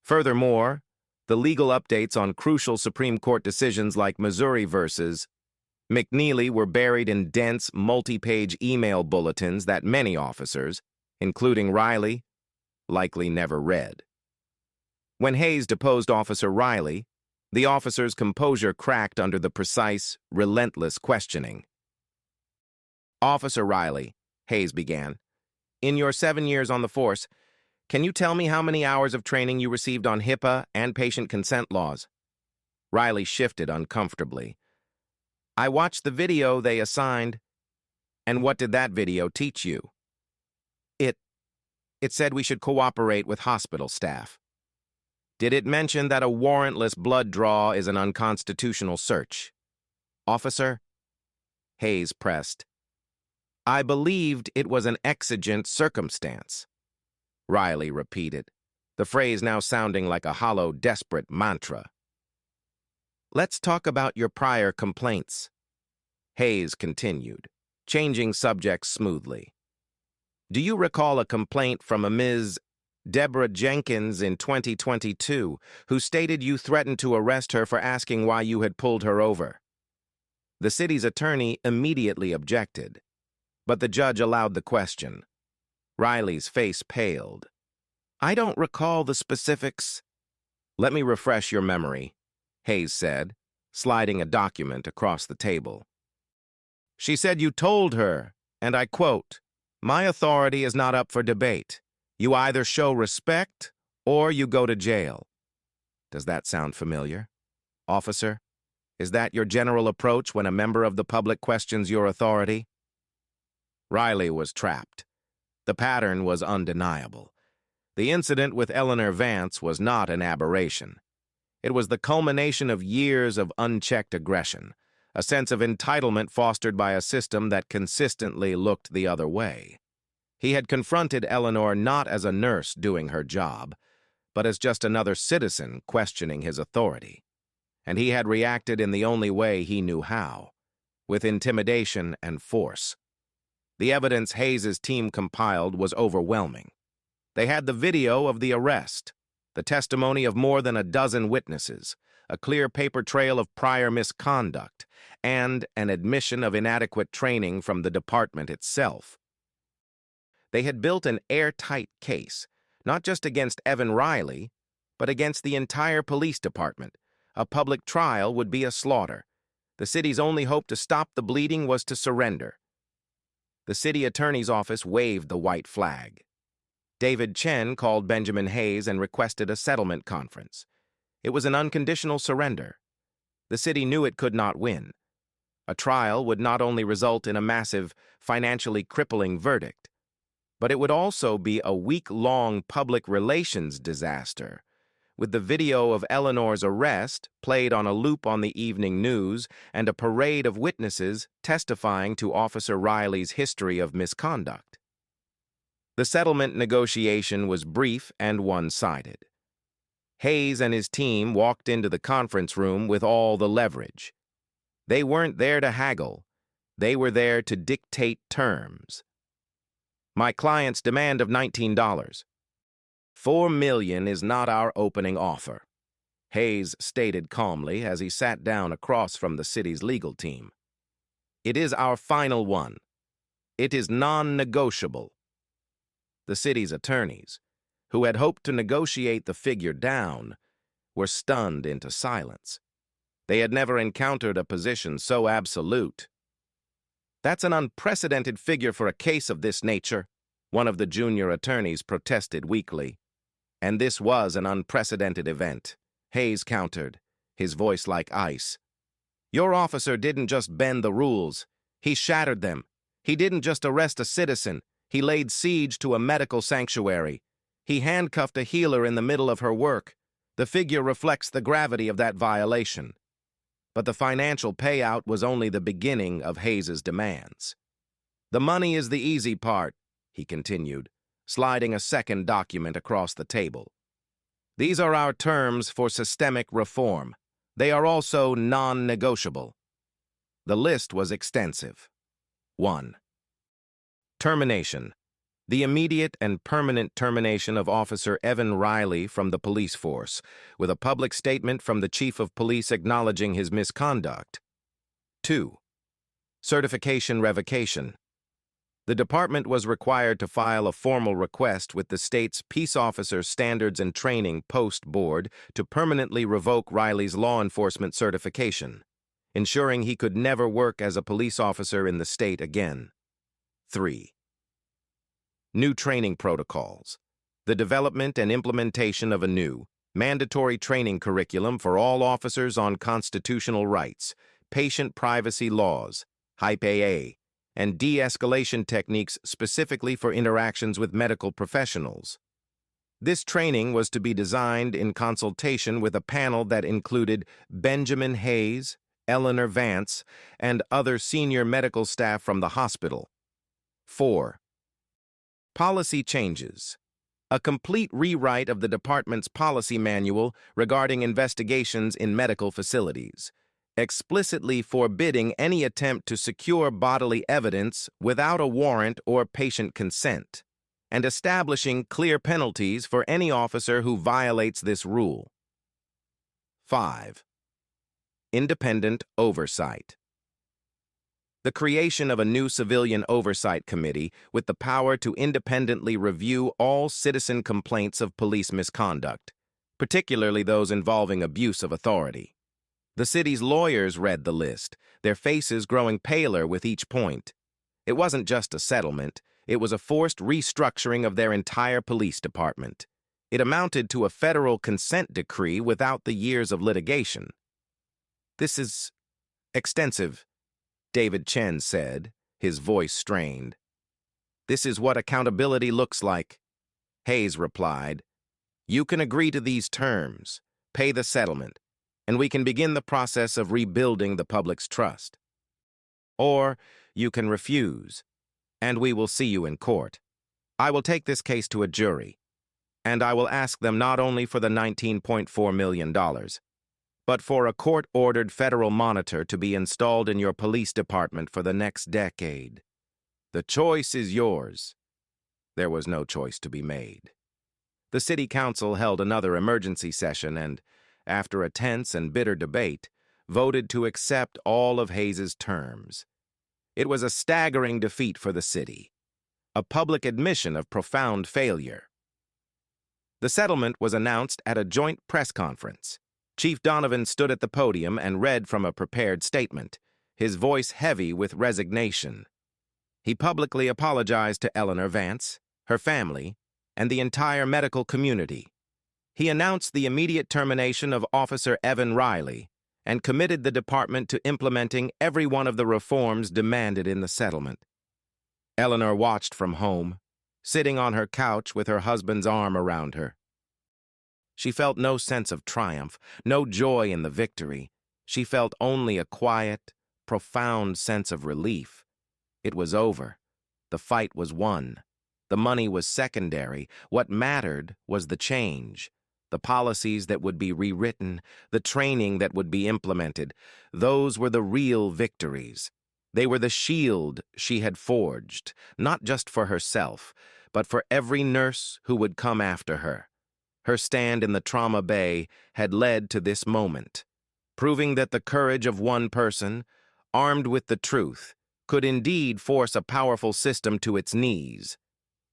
Furthermore, the legal updates on crucial Supreme Court decisions like Missouri versus McNeely were buried in dense, multi-page email bulletins that many officers, including Riley, likely never read. When Hayes deposed Officer Riley, the officer's composure cracked under the precise, relentless questioning. Officer Riley, Hayes began, in your 7 years on the force, can you tell me how many hours of training you received on HIPAA and patient consent laws? Riley shifted uncomfortably. I watched the video they assigned. And what did that video teach you? It said we should cooperate with hospital staff. Did it mention that a warrantless blood draw is an unconstitutional search? Officer? Hayes pressed. I believed it was an exigent circumstance. Riley repeated, the phrase now sounding like a hollow, desperate mantra. Let's talk about your prior complaints. Hayes continued, changing subjects smoothly. Do you recall a complaint from a Ms. Deborah Jenkins in 2022 who stated you threatened to arrest her for asking why you had pulled her over? The city's attorney immediately objected, but the judge allowed the question. Riley's face paled. I don't recall the specifics. Let me refresh your memory, Hayes said, sliding a document across the table. She said you told her, and I quote, my authority is not up for debate. You either show respect or you go to jail. Does that sound familiar? Officer, is that your general approach when a member of the public questions your authority? Riley was trapped. The pattern was undeniable. The incident with Eleanor Vance was not an aberration. It was the culmination of years of unchecked aggression, a sense of entitlement fostered by a system that consistently looked the other way. He had confronted Eleanor not as a nurse doing her job, but as just another citizen questioning his authority. And he had reacted in the only way he knew how, with intimidation and force. The evidence Hayes's team compiled was overwhelming. They had the video of the arrest, the testimony of more than a dozen witnesses, a clear paper trail of prior misconduct, and an admission of inadequate training from the department itself. They had built an airtight case, not just against Evan Riley, but against the entire police department. A public trial would be a slaughter. The city's only hope to stop the bleeding was to surrender. The city attorney's office waved the white flag. David Chen called Benjamin Hayes and requested a settlement conference. It was an unconditional surrender. The city knew it could not win. A trial would not only result in a massive, financially crippling verdict, but it would also be a week-long public relations disaster, with the video of Eleanor's arrest played on a loop on the evening news and a parade of witnesses testifying to Officer Riley's history of misconduct. The settlement negotiation was brief and one-sided. Hayes and his team walked into the conference room with all the leverage. They weren't there to haggle. They were there to dictate terms. My client's demand of $19. $4 million is not our opening offer, Hayes stated calmly as he sat down across from the city's legal team. It is our final one. It is non-negotiable. The city's attorneys, who had hoped to negotiate the figure down, were stunned into silence. They had never encountered a position so absolute. That's an unprecedented figure for a case of this nature, one of the junior attorneys protested weakly. And this was an unprecedented event, Hayes countered, his voice like ice. Your officer didn't just bend the rules, he shattered them. He didn't just arrest a citizen, he laid siege to a medical sanctuary. He handcuffed a healer in the middle of her work. The figure reflects the gravity of that violation. But the financial payout was only the beginning of Hayes's demands. The money is the easy part, he continued, sliding a second document across the table. These are our terms for systemic reform. They are also non-negotiable. The list was extensive. 1. Termination. The immediate and permanent termination of Officer Evan Riley from the police force, with a public statement from the Chief of Police acknowledging his misconduct. 2. Certification revocation. The department was required to file a formal request with the state's Peace Officer Standards and Training Post Board to permanently revoke Riley's law enforcement certification, ensuring he could never work as a police officer in the state again. 3. New training protocols. The development and implementation of a new, mandatory training curriculum for all officers on constitutional rights, patient privacy laws, Hype AA, and de-escalation techniques specifically for interactions with medical professionals. This training was to be designed in consultation with a panel that included Benjamin Hayes, Eleanor Vance, and other senior medical staff from the hospital. 4. Policy changes. A complete rewrite of the department's policy manual regarding investigations in medical facilities, explicitly forbidding any attempt to secure bodily evidence without a warrant or patient consent, and establishing clear penalties for any officer who violates this rule. 5. Independent oversight. The creation of a new civilian oversight committee with the power to independently review all citizen complaints of police misconduct, particularly those involving abuse of authority. The city's lawyers read the list, their faces growing paler with each point. It wasn't just a settlement, it was a forced restructuring of their entire police department. It amounted to a federal consent decree without the years of litigation. This is extensive, David Chen said, his voice strained. This is what accountability looks like. Hayes replied, you can agree to these terms, pay the settlement, and we can begin the process of rebuilding the public's trust. Or you can refuse, and we will see you in court. I will take this case to a jury, and I will ask them not only for the $19.4 million, but for a court-ordered federal monitor to be installed in your police department for the next decade. The choice is yours. There was no choice to be made. The city council held another emergency session and, after a tense and bitter debate, voted to accept all of Hayes's terms. It was a staggering defeat for the city, a public admission of profound failure. The settlement was announced at a joint press conference. Chief Donovan stood at the podium and read from a prepared statement, his voice heavy with resignation. He publicly apologized to Eleanor Vance, her family, and the entire medical community. He announced the immediate termination of Officer Evan Riley and committed the department to implementing every one of the reforms demanded in the settlement. Eleanor watched from home, sitting on her couch with her husband's arm around her. She felt no sense of triumph, no joy in the victory. She felt only a quiet, profound sense of relief. It was over. The fight was won. The money was secondary. What mattered was the change, the policies that would be rewritten, the training that would be implemented. Those were the real victories. They were the shield she had forged, not just for herself, but for every nurse who would come after her. Her stand in the trauma bay had led to this moment, proving that the courage of one person, armed with the truth, could indeed force a powerful system to its knees.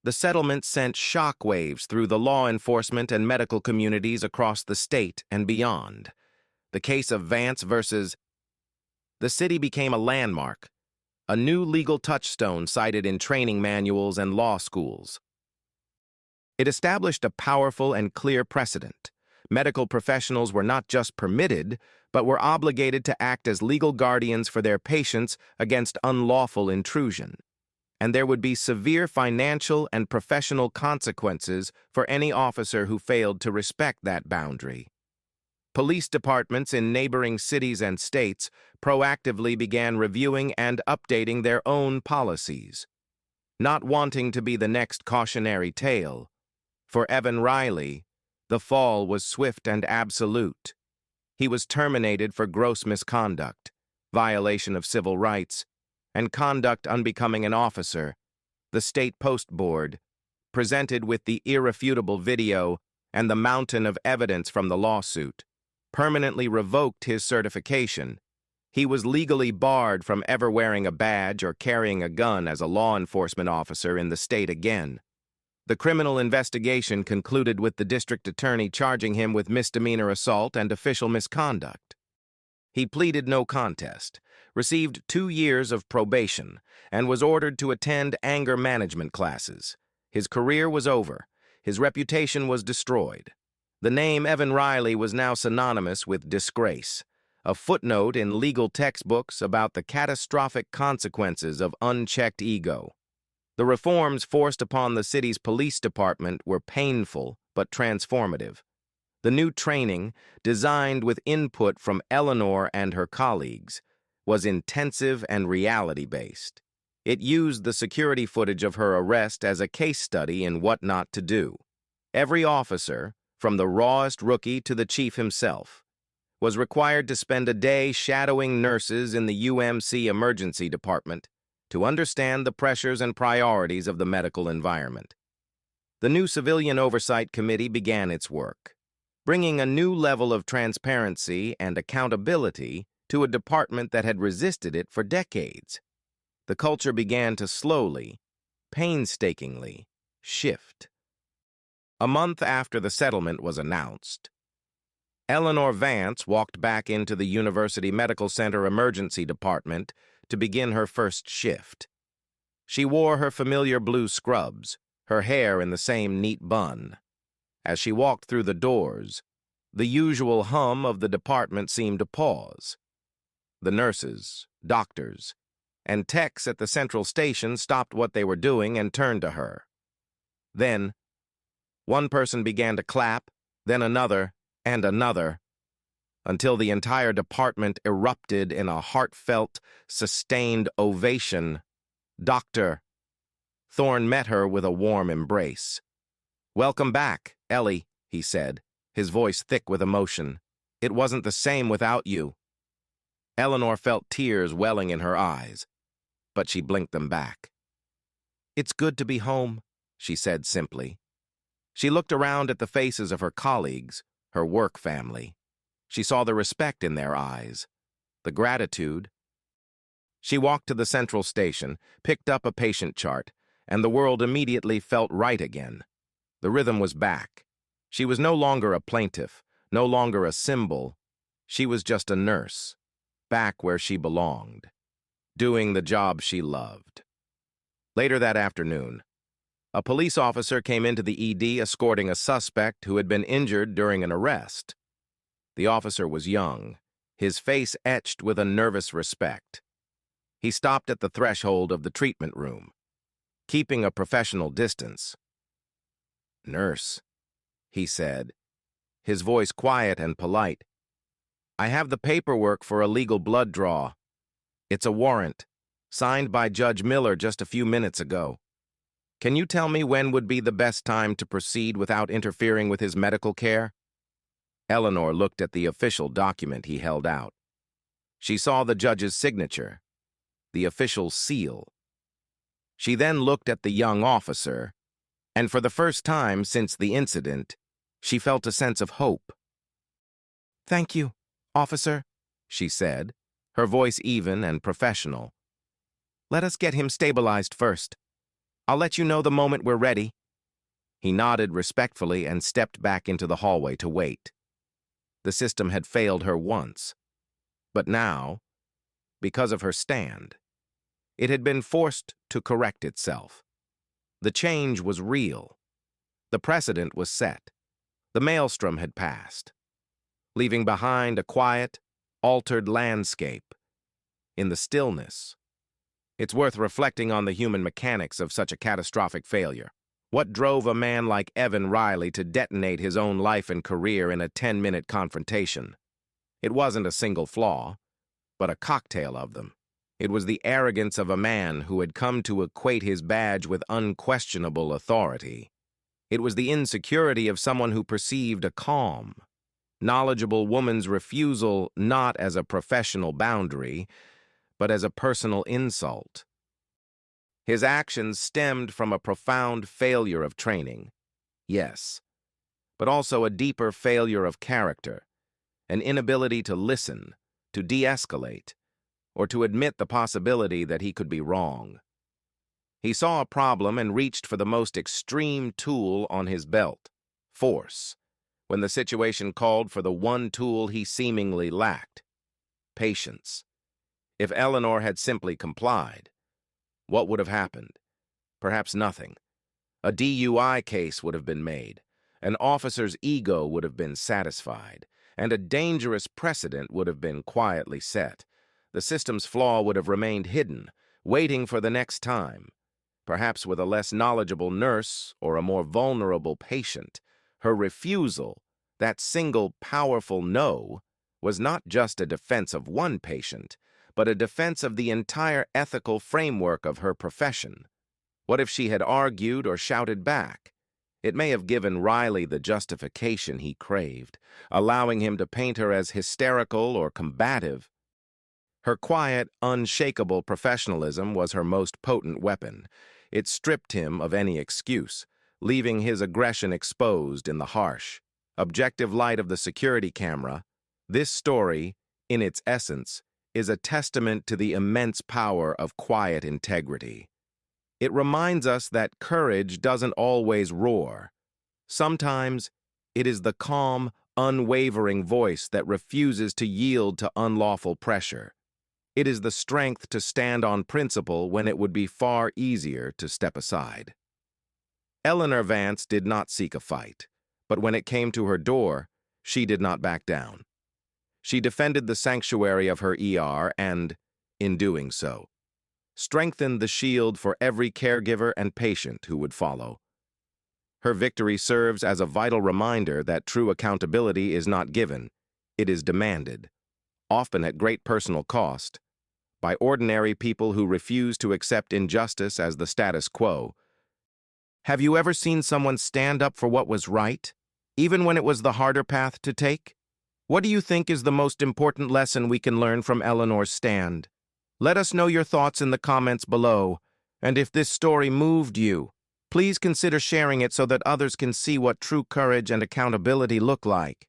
The settlement sent shockwaves through the law enforcement and medical communities across the state and beyond. The case of Vance versus the city became a landmark, a new legal touchstone cited in training manuals and law schools. It established a powerful and clear precedent. Medical professionals were not just permitted, but were obligated to act as legal guardians for their patients against unlawful intrusion. And there would be severe financial and professional consequences for any officer who failed to respect that boundary. Police departments in neighboring cities and states proactively began reviewing and updating their own policies, not wanting to be the next cautionary tale. For Evan Riley, the fall was swift and absolute. He was terminated for gross misconduct, violation of civil rights, and conduct unbecoming an officer. The State Post Board, presented with the irrefutable video and the mountain of evidence from the lawsuit, permanently revoked his certification. He was legally barred from ever wearing a badge or carrying a gun as a law enforcement officer in the state again. The criminal investigation concluded with the district attorney charging him with misdemeanor assault and official misconduct. He pleaded no contest, received 2 years of probation, and was ordered to attend anger management classes. His career was over. His reputation was destroyed. The name Evan Riley was now synonymous with disgrace, a footnote in legal textbooks about the catastrophic consequences of unchecked ego. The reforms forced upon the city's police department were painful but transformative. The new training, designed with input from Eleanor and her colleagues, was intensive and reality-based. It used the security footage of her arrest as a case study in what not to do. Every officer, from the rawest rookie to the chief himself, was required to spend a day shadowing nurses in the UMC emergency department to understand the pressures and priorities of the medical environment. The new Civilian Oversight Committee began its work, bringing a new level of transparency and accountability to a department that had resisted it for decades. The culture began to slowly, painstakingly, shift. A month after the settlement was announced, Eleanor Vance walked back into the University Medical Center emergency department to begin her first shift. She wore her familiar blue scrubs, her hair in the same neat bun. As she walked through the doors, the usual hum of the department seemed to pause. The nurses, doctors, and techs at the central station stopped what they were doing and turned to her. Then, one person began to clap, then another, and another, until the entire department erupted in a heartfelt, sustained ovation. "Doctor, Thorne met her with a warm embrace. "Welcome back, Ellie," he said, his voice thick with emotion. "It wasn't the same without you." Eleanor felt tears welling in her eyes, but she blinked them back. "It's good to be home," she said simply. She looked around at the faces of her colleagues, her work family. She saw the respect in their eyes, the gratitude. She walked to the central station, picked up a patient chart, and the world immediately felt right again. The rhythm was back. She was no longer a plaintiff, no longer a symbol. She was just a nurse, back where she belonged, doing the job she loved. Later that afternoon, a police officer came into the ED escorting a suspect who had been injured during an arrest. The officer was young, his face etched with a nervous respect. He stopped at the threshold of the treatment room, keeping a professional distance. "Nurse," he said, his voice quiet and polite. "I have the paperwork for a legal blood draw. It's a warrant, signed by Judge Miller just a few minutes ago. Can you tell me when would be the best time to proceed without interfering with his medical care?" Eleanor looked at the official document he held out. She saw the judge's signature, the official seal. She then looked at the young officer, and for the first time since the incident, she felt a sense of hope. "Thank you, officer," she said, her voice even and professional. "Let us get him stabilized first. I'll let you know the moment we're ready." He nodded respectfully and stepped back into the hallway to wait. The system had failed her once, but now, because of her stand, it had been forced to correct itself. The change was real. The precedent was set. The maelstrom had passed, leaving behind a quiet, altered landscape. In the stillness, it's worth reflecting on the human mechanics of such a catastrophic failure. What drove a man like Evan Riley to detonate his own life and career in a 10-minute confrontation? It wasn't a single flaw, but a cocktail of them. It was the arrogance of a man who had come to equate his badge with unquestionable authority. It was the insecurity of someone who perceived a calm, knowledgeable woman's refusal not as a professional boundary, but as a personal insult. His actions stemmed from a profound failure of training, yes, but also a deeper failure of character, an inability to listen, to de-escalate, or to admit the possibility that he could be wrong. He saw a problem and reached for the most extreme tool on his belt, force, when the situation called for the one tool he seemingly lacked, patience. If Eleanor had simply complied, what would have happened? Perhaps nothing. A DUI case would have been made, an officer's ego would have been satisfied, and a dangerous precedent would have been quietly set. The system's flaw would have remained hidden, waiting for the next time. Perhaps with a less knowledgeable nurse or a more vulnerable patient, her refusal, that single powerful no, was not just a defense of one patient, but a defense of the entire ethical framework of her profession. What if she had argued or shouted back? It may have given Riley the justification he craved, allowing him to paint her as hysterical or combative. Her quiet, unshakable professionalism was her most potent weapon. It stripped him of any excuse, leaving his aggression exposed in the harsh, objective light of the security camera. This story, in its essence, is a testament to the immense power of quiet integrity. It reminds us that courage doesn't always roar. Sometimes it is the calm, unwavering voice that refuses to yield to unlawful pressure. It is the strength to stand on principle when it would be far easier to step aside. Eleanor Vance did not seek a fight, but when it came to her door, she did not back down. She defended the sanctuary of her ER and, in doing so, strengthened the shield for every caregiver and patient who would follow. Her victory serves as a vital reminder that true accountability is not given, it is demanded, often at great personal cost, by ordinary people who refuse to accept injustice as the status quo, Have you ever seen someone stand up for what was right, even when it was the harder path to take? What do you think is the most important lesson we can learn from Eleanor's stand? Let us know your thoughts in the comments below, and if this story moved you, please consider sharing it so that others can see what true courage and accountability look like.